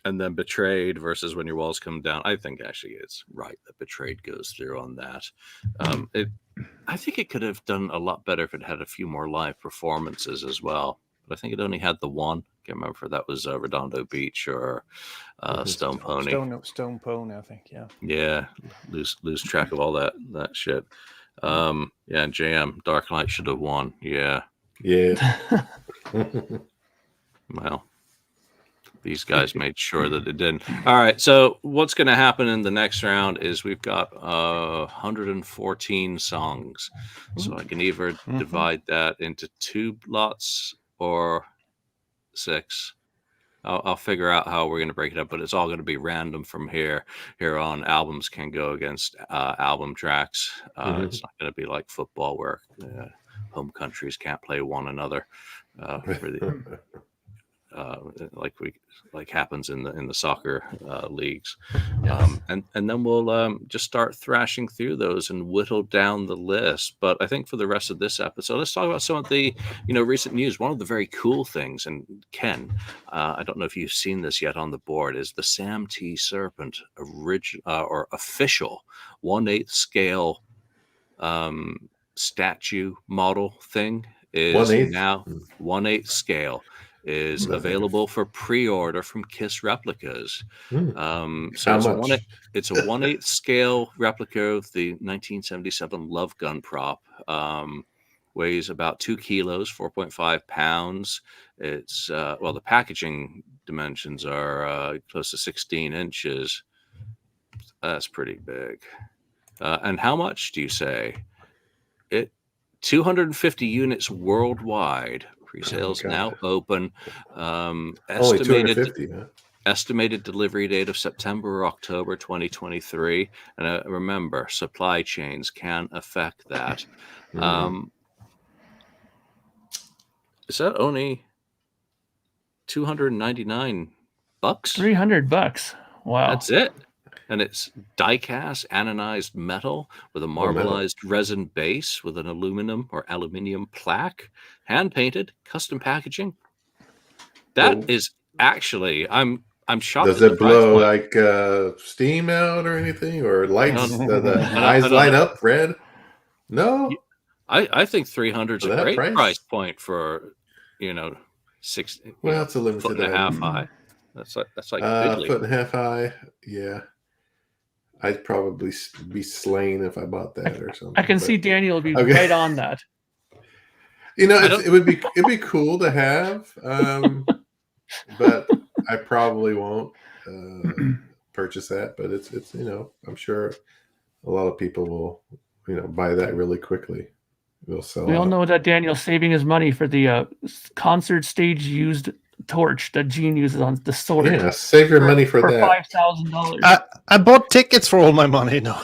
and then Betrayed versus When Your Walls Come Down. I think actually it's right that Betrayed goes through on that. I think it could have done a lot better if it had a few more live performances as well. But I think it only had the one. Can't remember if that was Redondo Beach or Stone Pony. Stone Pony, I think. Yeah. Yeah, lose track of all that shit. Yeah, and JM Dark Light should have won. Yeah. Well, these guys made sure that it didn't. All right. So what's going to happen in the next round is we've got 114 songs. So I can either divide that into 2 lots or 6. I'll figure out how we're going to break it up, but it's all going to be random from here on. Albums can go against album tracks. It's not going to be like football where home countries can't play one another. Like happens in the soccer leagues. And then we'll just start thrashing through those and whittle down the list. But I think for the rest of this episode, let's talk about some of the recent news. One of the very cool things, and Ken, I don't know if you've seen this yet on the board, is the Sam T. Serpent or official 1/8 scale statue model thing is 1/8? now 1/8 scale is available for pre-order from Kiss Replicas. So it's a 1/8 scale replica of the 1977 Love Gun prop. Weighs about 2 kilos, 4.5 pounds. It's the packaging dimensions are close to 16 inches. That's pretty big. And how much do you say? 250 units worldwide. Pre-sales now open. Only 250, huh? Estimated delivery date of September or October 2023. And remember, supply chains can affect that. Is that only $299? $300. Wow. That's it. And it's die-cast anodized metal with a marbleized resin base with an aluminium plaque, hand-painted, custom packaging. That is actually, I'm shocked. Does it blow like steam out or anything, or lights? The eyes light up red? No. I think 300 is a great price point for 6. Well, it's a limited 1.5 foot high. That's like 1.5 foot high. Yeah. I'd probably be slain if I bought that or something. I can see Daniel would be right on that. It'd be cool to have, but I probably won't purchase that. But it's I'm sure a lot of people will buy that really quickly. We'll sell. We all know that Daniel's saving his money for the concert stage used torch that Gene uses on the sword. Yeah, save your money for that. $5,000. I bought tickets for all my money. No,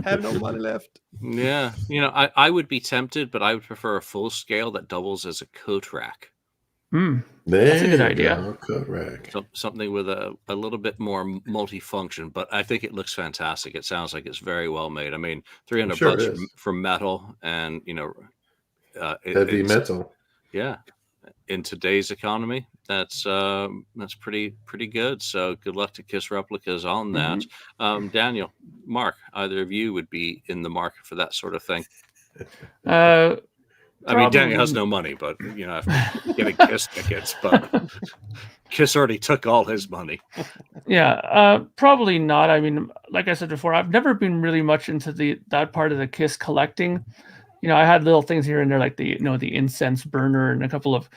have no money left. Yeah, I would be tempted, but I would prefer a full scale that doubles as a coat rack. That's a good idea. Coat rack. Something with a little bit more multifunction, but I think it looks fantastic. It sounds like it's very well made. I mean, $300 for metal, and heavy metal. Yeah. In today's economy, that's pretty good. So good luck to Kiss Replicas on that. Daniel, Mark, either of you would be in the market for that sort of thing? I mean, Daniel has no money, but after getting Kiss tickets, but Kiss already took all his money. Yeah, probably not. I mean, like I said before, I've never been really much into that part of the Kiss collecting. I had little things here and there, like the the incense burner and a couple of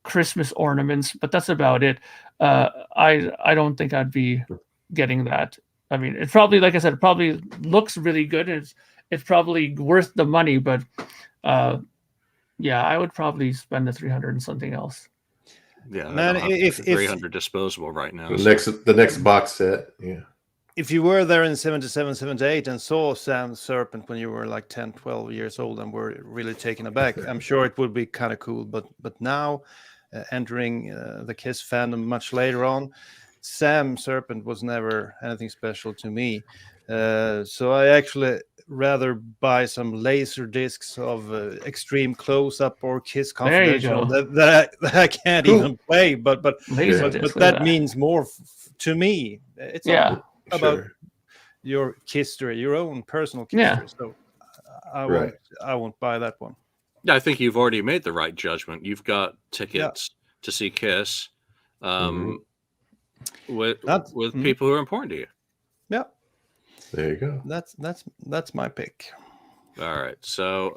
Christmas ornaments, but that's about it. I don't think I'd be getting that. I mean, it probably, like I said, it probably looks really good. It's probably worth the money, but I would probably spend the 300 and something else. Yeah, man, if 300 disposable right now. The next box set, yeah. If you were there in 77, 78 and saw Sam Serpent when you were like 10, 12 years old and were really taken aback, I'm sure it would be kind of cool. But now, entering the Kiss fandom much later on, Sam Serpent was never anything special to me. So I actually rather buy some laser discs of Extreme Close Up or Kiss There you Confidential go. that I can't Cool. even play. But Laser Yeah. disc, but look at that means more to me. It's all Yeah. about Sure. your history, your own personal Yeah. history. So I Right. won't buy that one. Yeah, I think you've already made the right judgment. You've got tickets to see Kiss with Mhm. people who are important to you. Yeah, There you go. that's my pick. All right. So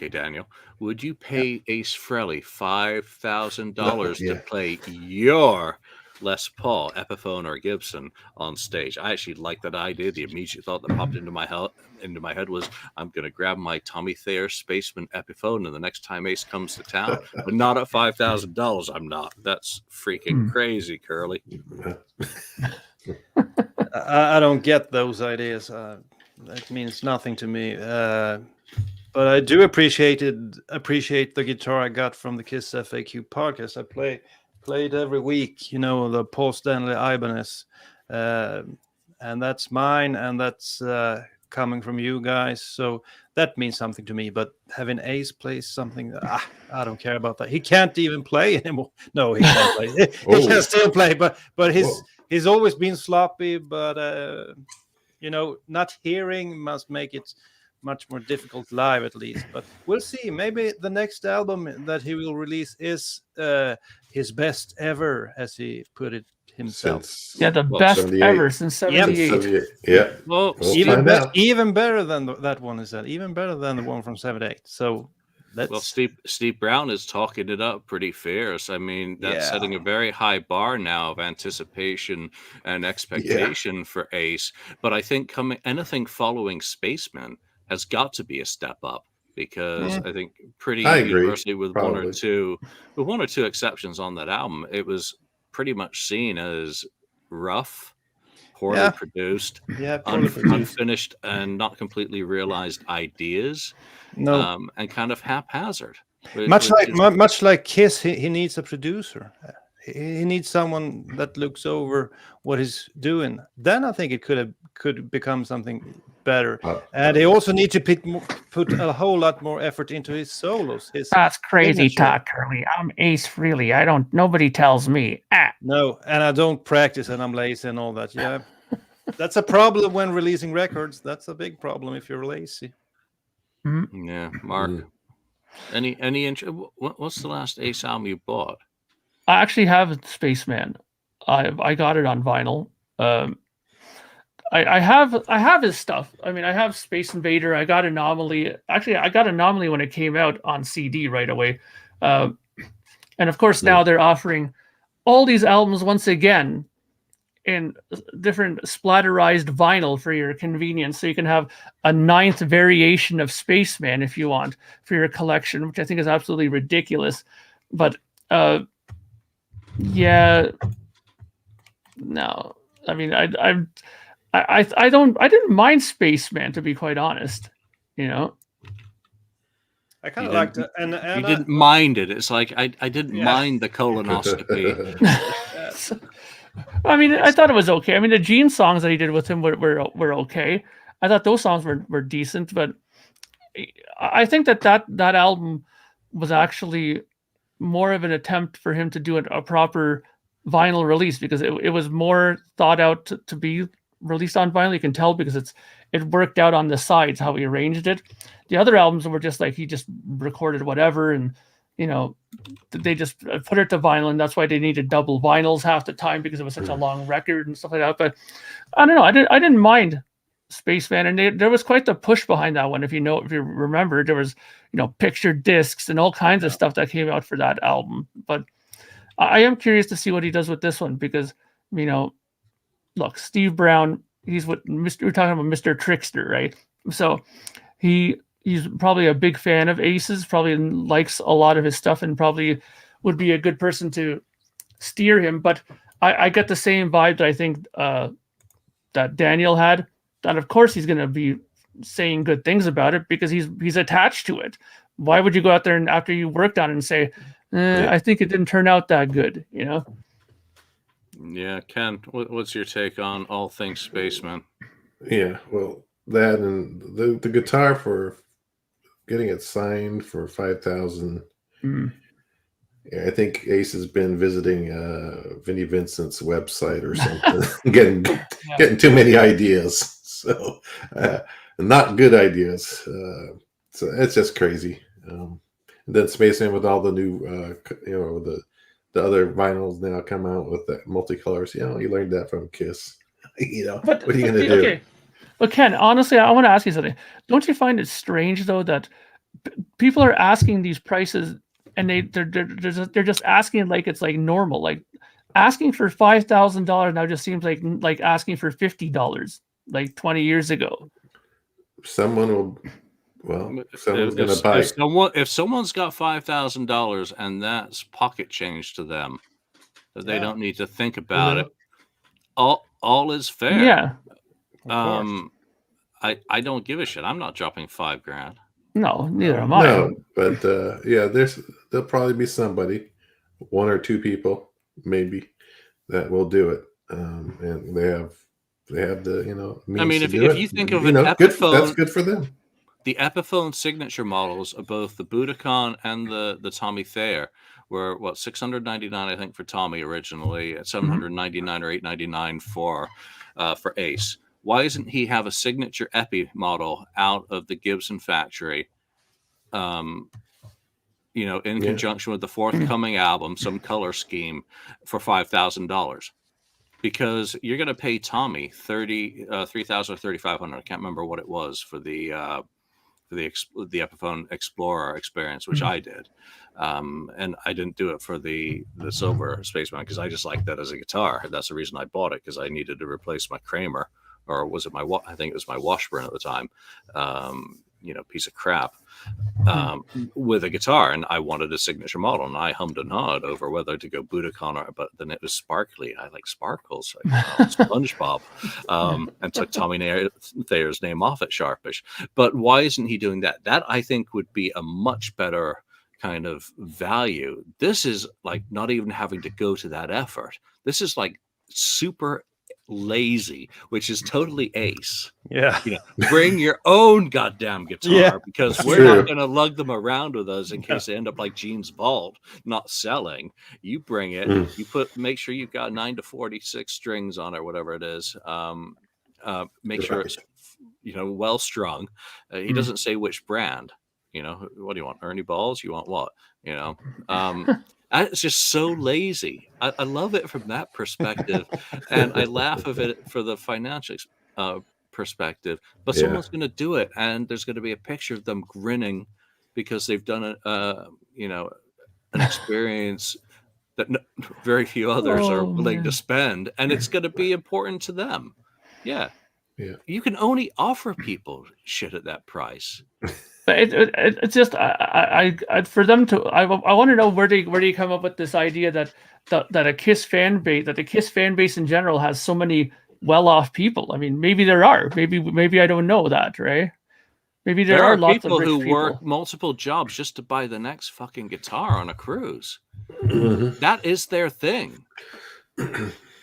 Daniel, would you pay Ace Frehley $5,000 to Yeah. play your Les Paul, Epiphone, or Gibson on stage? I actually like that idea. The immediate thought that popped into my head was, I'm going to grab my Tommy Thayer Spaceman Epiphone, and the next time Ace comes to town, but not at $5,000. I'm not. That's freaking crazy, Curly. I don't get those ideas. That means nothing to me. But I do appreciate the guitar I got from the KissFAQ podcast. I played every week, the Paul Stanley Ibanez, and that's mine, and that's coming from you guys. So that means something to me. But having Ace play something, I don't care about that. He can't even play anymore. No, he can't play. He can still play, but he's always been sloppy. But not hearing must make it much more difficult live, at least. But we'll see. Maybe the next album that he will release is his best ever, as he put it himself. The best 78. ever since 78. Yeah. Well, We'll even, find out. even better than that one is that. Even better than the one from 78. So that's Steve Brown is talking it up pretty fierce. I mean, that's setting a very high bar now of anticipation and expectation for Ace. But I think anything following Spaceman has got to be a step up, because I think pretty universally, with one or two exceptions on that album, it was pretty much seen as rough, poorly produced, unfinished, and not completely realized ideas. And kind of haphazard. Much like Kiss, he needs a producer. He needs someone that looks over what he's doing. Then I think it could become something better. And he also needs to put a whole lot more effort into his solos. That's crazy talk, Curly. I'm Ace Frehley. Nobody tells me. No, and I don't practice, and I'm lazy and all that. Yeah, that's a problem when releasing records. That's a big problem if you're lazy. Yeah, Mark. Any what's the last Ace album you bought? I actually have Spaceman. I got it on vinyl. I have his stuff. I mean, I have Space Invader. I got Anomaly. Actually, I got Anomaly when it came out on CD right away. And of course, now they're offering all these albums once again in different splatterized vinyl for your convenience. So you can have a 9th variation of Spaceman if you want for your collection, which I think is absolutely ridiculous. But no. I mean, I didn't mind Spaceman, to be quite honest. I kind of liked it, and you didn't mind it. It's like I didn't mind the colonoscopy. I mean, I thought it was okay. I mean, the Gene songs that he did with him were okay. I thought those songs were decent, but I think that album was actually more of an attempt for him to do a proper vinyl release, because it was more thought out to be released on vinyl. You can tell because it worked out on the sides how he arranged it. The other albums were just like he just recorded whatever, and they just put it to vinyl, and that's why they needed double vinyls half the time, because it was such a long record and stuff like that. But I don't know, I didn't mind Spaceman, and there was quite the push behind that one. If you remember, there was picture discs and all kinds of stuff that came out for that album. But I am curious to see what he does with this one, because look, Steve Brown, we're talking about Mr. Trickster, right? So he's probably a big fan of Ace's, probably likes a lot of his stuff, and probably would be a good person to steer him. But I get the same vibe that I think that Daniel had, that of course he's going to be saying good things about it because he's attached to it. Why would you go out there and after you worked on it and say, I think it didn't turn out that good, Yeah, Ken, what's your take on all things Spaceman? Yeah, well, that and the guitar for getting it signed for $5,000. I think Ace has been visiting Vinnie Vincent's website or something, getting too many ideas. So not good ideas. So it's just crazy. And then Spaceman with all the new, the other vinyls now come out with that multicolors. You learned that from Kiss. What are you going to do? Okay. But Ken, honestly, I want to ask you something. Don't you find it strange though that people are asking these prices and they're just asking like it's like normal, like asking for $5,000 now just seems like asking for $50 like 20 years ago. Someone's going to buy. If someone's got $5,000 and that's pocket change to them, that they don't need to think about it. All is fair. Yeah. I don't give a shit. I'm not dropping $5,000. No, neither am I. No, but there'll probably be somebody, one or two people, maybe, that will do it. And they have the means. I mean, if you think of an Epiphone, that's good for them. The Epiphone signature models of both the Budokan and the Tommy Thayer were $699, I think, for Tommy originally, at $799 or $899 for Ace. Why doesn't he have a signature Epi model out of the Gibson factory? In conjunction with the forthcoming album, some color scheme for $5,000, because you're going to pay Tommy $3,000 or $3,500. I can't remember what it was for the Epiphone Explorer experience, which I did, and I didn't do it for the Silver Spaceman because I just liked that as a guitar. That's the reason I bought it, because I needed to replace my Kramer, or was it I think it was my Washburn at the time, piece of crap, with a guitar, and I wanted a signature model, and I hummed and hawed over whether to go Budokan but then it was sparkly. I like sparkles, like SpongeBob, and took Tommy Thayer's name off it, Sharpish. But why isn't he doing that? That I think would be a much better kind of value. This is like not even having to go to that effort. This is like super lazy, which is totally Ace. Yeah. Bring your own goddamn guitar, because we're not going to lug them around with us in case they end up like Gene's Vault, not selling. You bring it, make sure you've got 9 to 46 strings on it, whatever it is. Make sure it's well strung. He doesn't say which brand. What do you want? Ernie Balls? You want what? It's just so lazy. I love it from that perspective, and I laugh of it for the financial perspective. But someone's going to do it, and there's going to be a picture of them grinning because they've done an experience that very few others are willing to spend, and it's going to be important to them. Yeah. You can only offer people shit at that price. It's just I for them to I want to know where do you come up with this idea that a Kiss fan base, that the Kiss fan base in general has so many well-off people. I mean, maybe there are, maybe I don't know that, right? Maybe there are lots of rich people who people work multiple jobs just to buy the next fucking guitar on a cruise. That is their thing.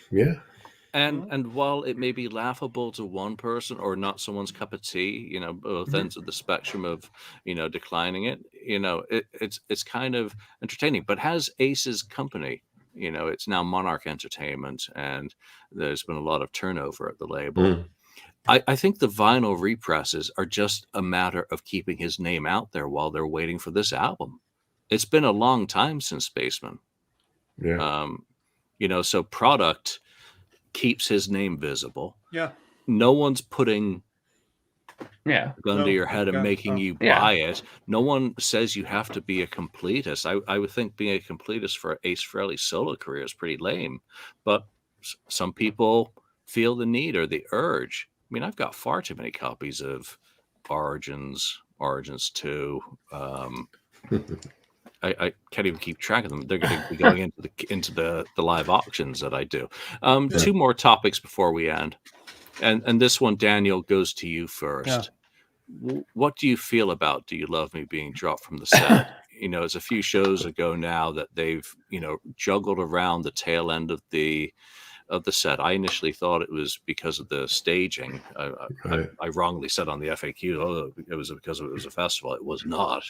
Yeah. And while it may be laughable to one person or not someone's cup of tea, both ends of the spectrum of, declining it, it's kind of entertaining. But has Ace's company, it's now Monarch Entertainment, and there's been a lot of turnover at the label. I think the vinyl represses are just a matter of keeping his name out there while they're waiting for this album. It's been a long time since Spaceman. Yeah. So product keeps his name visible. Yeah. No one's putting a gun to your head and making you buy it. No one says you have to be a completist. I would think being a completist for Ace Frehley's solo career is pretty lame, but some people feel the need or the urge. I mean, I've got far too many copies of Origins 2. I can't even keep track of them. They're going to be going into the live auctions that I do. Two more topics before we end, and this one, Daniel, goes to you first. What do you feel about "Do You Love Me" being dropped from the set? It's a few shows ago now that they've juggled around the tail end of the of the set. I initially thought it was because of the staging. Right. I wrongly said on the FAQ, oh, it was because it was a festival. It was not.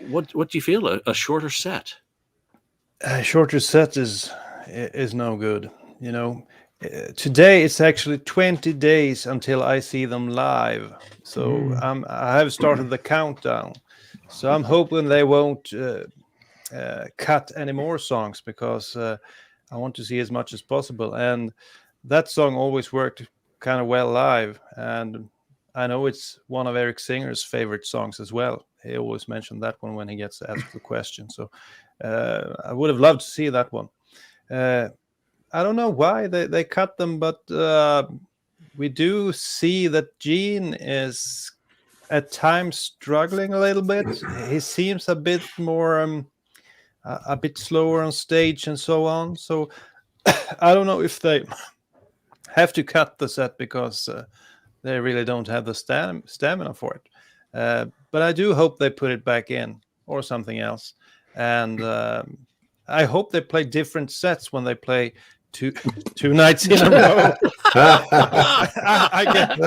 What do you feel? A shorter set? A shorter set is no good. Today it's actually 20 days until I see them live. So I have started the countdown. So I'm hoping they won't cut any more songs, because I want to see as much as possible. And that song always worked kind of well live. And I know it's one of Eric Singer's favorite songs as well. He always mentioned that one when he gets asked the question. So I would have loved to see that one. I don't know why they cut them, but we do see that Gene is at times struggling a little bit. He seems a bit more, a bit slower on stage and so on. So I don't know if they have to cut the set because they really don't have the stamina for it. But I do hope they put it back in or something else. And I hope they play different sets when they play two nights in a row. I get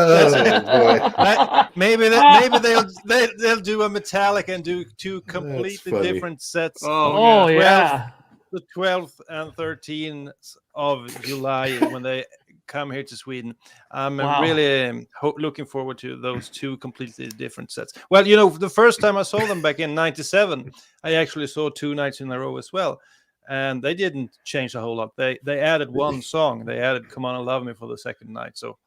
maybe they'll do a Metallica and do two completely different sets. Oh yeah, the 12th and 13th of July when they come here to Sweden. I'm really looking forward to those two completely different sets. Well, the first time I saw them back in '97, I actually saw 2 nights in a row as well. And they didn't change a whole lot. They added one song. They added "Come On and Love Me" for the second night. So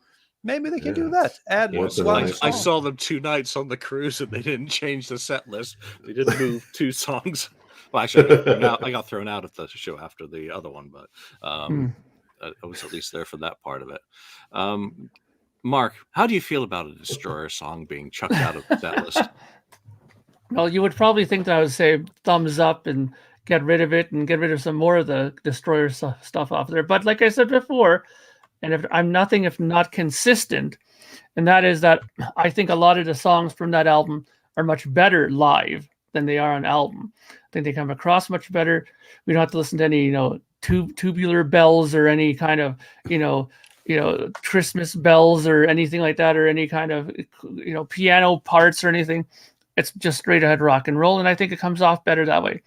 maybe they can do that. Add one song. I saw them 2 nights on the cruise, and they didn't change the set list. They didn't move 2 songs. Well, actually, I got thrown out of the show after the other one, but I was at least there for that part of it. Mark, how do you feel about a Destroyer song being chucked out of the set list? Well, you would probably think that I would say thumbs up and get rid of it and get rid of some more of the Destroyer stuff off there. But like I said before, and if I'm nothing if not consistent, and that is that I think a lot of the songs from that album are much better live than they are on album. I think they come across much better. We don't have to listen to any, tubular bells or any kind of, Christmas bells or anything like that, or any kind of, piano parts or anything. It's just straight ahead rock and roll, and I think it comes off better that way.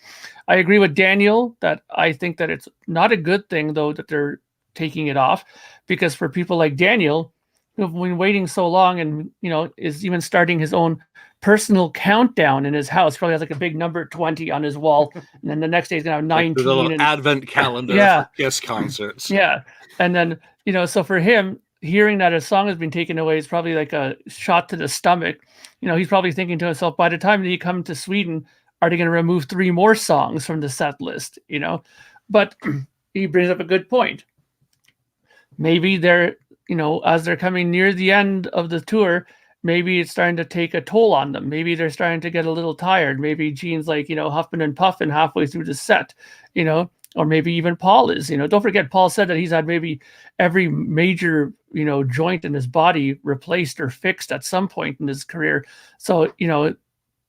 I agree with Daniel that I think that it's not a good thing, though, that they're taking it off, because for people like Daniel, who have been waiting so long and, is even starting his own personal countdown in his house, probably has like a big number 20 on his wall, and then the next day he's going to have 19. Like the little advent calendar for Kiss concerts. Yeah. And then, so for him, hearing that a song has been taken away is probably like a shot to the stomach. He's probably thinking to himself, by the time that you come to Sweden, are they going to remove 3 more songs from the set list? But he brings up a good point. Maybe they're, as they're coming near the end of the tour, maybe it's starting to take a toll on them. Maybe they're starting to get a little tired. Maybe Gene's like, huffing and puffing halfway through the set, or maybe even Paul is. Don't forget, Paul said that he's had maybe every major, joint in his body replaced or fixed at some point in his career. So,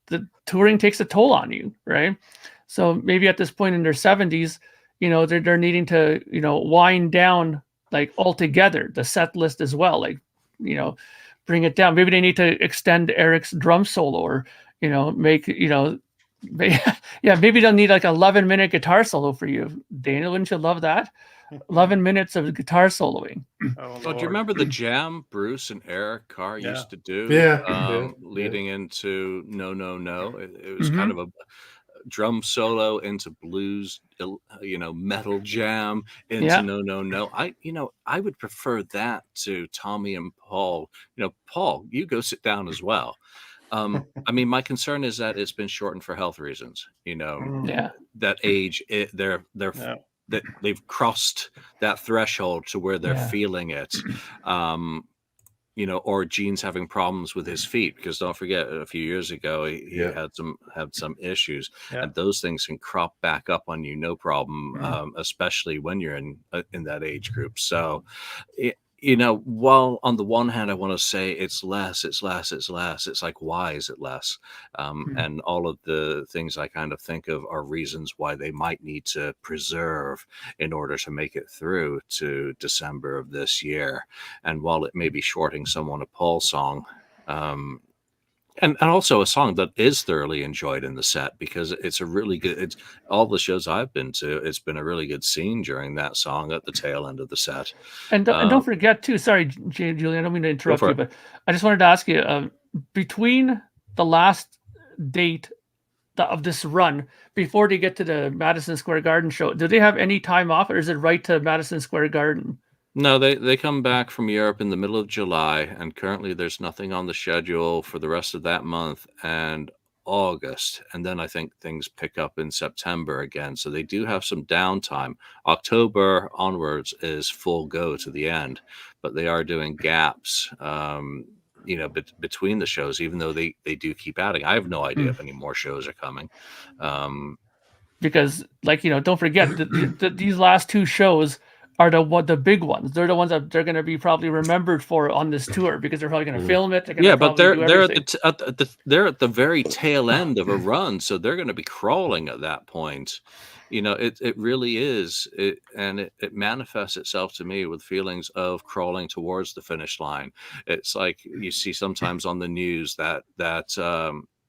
the touring takes a toll on you, right? So maybe at this point in their 70s, they're needing to, wind down like altogether the set list as well, like, bring it down. Maybe they need to extend Eric's drum solo, or, make, maybe they'll need like 11-minute guitar solo for you. Daniel, wouldn't you love that? 11 minutes of guitar soloing. Do you remember the jam Bruce and Eric Carr used to do? Leading into No, No, No. It was kind of a drum solo into blues, metal jam into No, No, No. I would prefer that to Tommy and Paul. Paul, you go sit down as well. My concern is that it's been shortened for health reasons. That age, that they've crossed that threshold to where they're feeling it. Or Gene's having problems with his feet, because don't forget, a few years ago he had some issues, and those things can crop back up on you, no problem, especially when you're in that age group. So, while on the one hand, I want to say it's less, it's like, why is it less? And all of the things I kind of think of are reasons why they might need to preserve in order to make it through to December of this year. And while it may be shorting someone a Paul song, and also a song that is thoroughly enjoyed in the set, because it's a really good, it's all the shows I've been to, it's been a really good scene during that song at the tail end of the set. And don't forget too, sorry, Julian, I don't mean to interrupt you, but I just wanted to ask you, between the last date of this run, before they get to the Madison Square Garden show, do they have any time off, or is it right to Madison Square Garden? No, they come back from Europe in the middle of July, and currently there's nothing on the schedule for the rest of that month and August. And then I think things pick up in September again. So they do have some downtime. October onwards is full go to the end, but they are doing gaps, between the shows, even though they do keep adding. I have no idea if any more shows are coming. Because, don't forget these last two shows are the big ones. They're the ones that they're going to be probably remembered for on this tour, because they're probably going to film it. But they're at the very tail end of a run, so they're going to be crawling at that point. It really is, and it manifests itself to me with feelings of crawling towards the finish line. It's like you see sometimes on the news that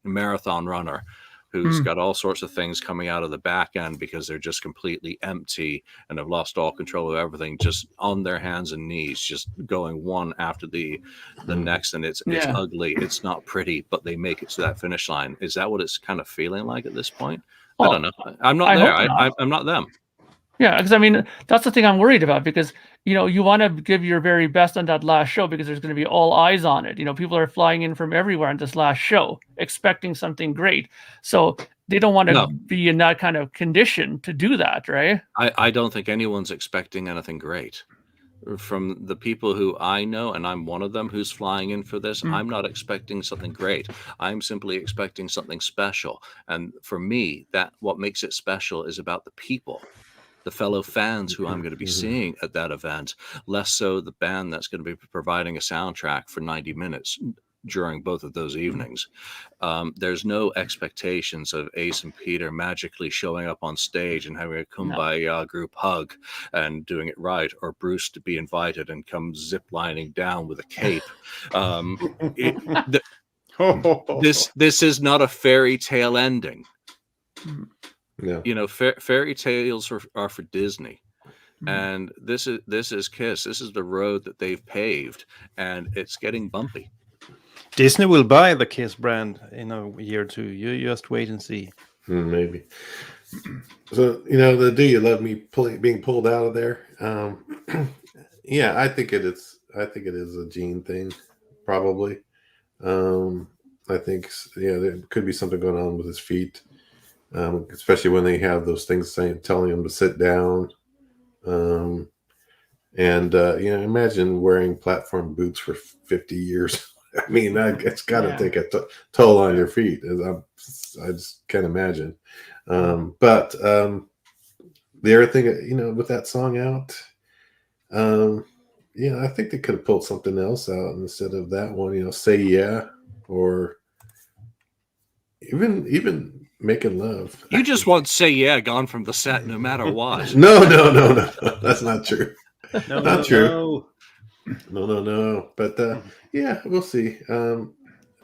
marathon runner who's got all sorts of things coming out of the back end because they're just completely empty and have lost all control of everything, just on their hands and knees, just going one after the next. And it's ugly. It's not pretty, but they make it to that finish line. Is that what it's kind of feeling like at this point? I don't know. I'm not there. I'm not them. Yeah, because that's the thing I'm worried about, because you want to give your very best on that last show, because there's going to be all eyes on it. People are flying in from everywhere on this last show, expecting something great. So they don't want to be in that kind of condition to do that, right? I don't think anyone's expecting anything great. From the people who I know, and I'm one of them who's flying in for this, I'm not expecting something great. I'm simply expecting something special. And for me, what makes it special is about the people, the fellow fans who I'm going to be seeing at that event, less so the band that's going to be providing a soundtrack for 90 minutes during both of those evenings. There's no expectations of Ace and Peter magically showing up on stage and having a kumbaya group hug and doing it right, or Bruce to be invited and come zip-lining down with a cape. This is not a fairy tale ending. Yeah. Fairy tales are for Disney, and this is Kiss. This is the road that they've paved, and it's getting bumpy. Disney will buy the Kiss brand in a year or two. You just wait and see. Maybe. So the "Do You Love Me" being pulled out of there. Yeah, I think it is. I think it is a Gene thing, probably. I think there could be something going on with his feet. Especially when they have those things telling him to sit down. Imagine wearing platform boots for 50 years. It's got to take a toll on your feet. I just can't imagine. But the other thing, with that song out, I think they could have pulled something else out instead of that one. "Say Yeah," or even "Making Love." You just want "Say Yeah" gone from the set no matter what. No. That's not true. Not true. No. But we'll see.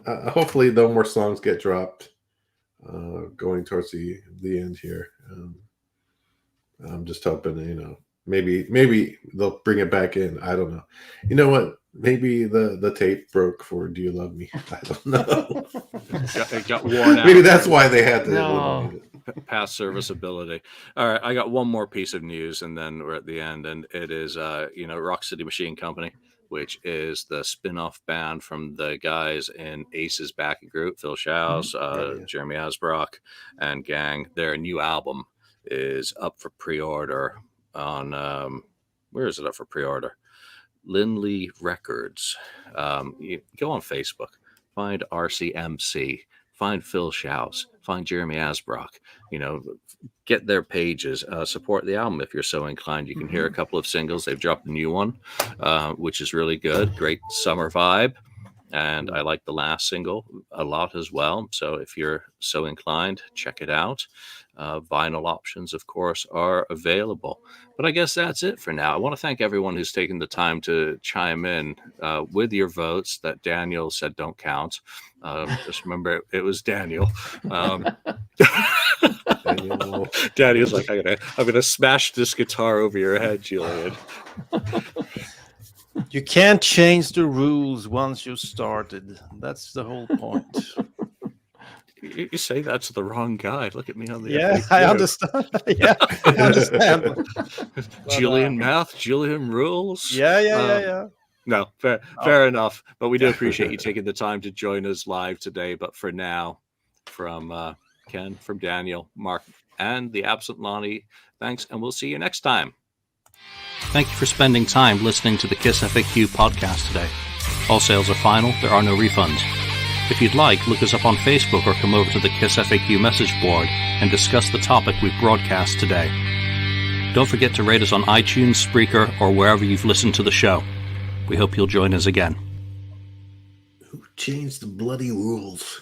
Hopefully no more songs get dropped going towards the end here. I'm just hoping, maybe they'll bring it back in. I don't know. You know what? Maybe the tape broke for "Do You Love Me"? I don't know. It got worn out. Maybe that's why they had to eliminate it. Past serviceability. All right, I got one more piece of news, and then we're at the end, and it is Rock City Machine Company, which is the spin-off band from the guys in Ace's backing group, Phil Schaus, Jeremy Asbrock, and gang. Their new album is up for pre-order on where is it up for pre-order? Lindley Records. You go on Facebook, find RCMC, find Phil Schaus, find Jeremy Asbrock. Get their pages, support the album if you're so inclined. You can hear a couple of singles. They've dropped a new one, which is really good. Great summer vibe. And I like the last single a lot as well. So if you're so inclined, check it out. Vinyl options, of course, are available. But I guess that's it for now. I want to thank everyone who's taken the time to chime in with your votes that Daniel said don't count. Just remember, it was Daniel. Daniel's like, I'm gonna smash this guitar over your head, Julian. You can't change the rules once you started. That's the whole point. You say that to the wrong guy. Look at me on the FAQ. I understand. Yeah, I understand. Julian math, Julian rules. Yeah. No, fair enough. But we do appreciate you taking the time to join us live today. But for now, from Ken, from Daniel, Mark, and the absent Lonnie, thanks, and we'll see you next time. Thank you for spending time listening to the KissFAQ podcast today. All sales are final. There are no refunds. If you'd like, look us up on Facebook or come over to the KissFAQ message board and discuss the topic we've broadcast today. Don't forget to rate us on iTunes, Spreaker, or wherever you've listened to the show. We hope you'll join us again. Who changed the bloody rules?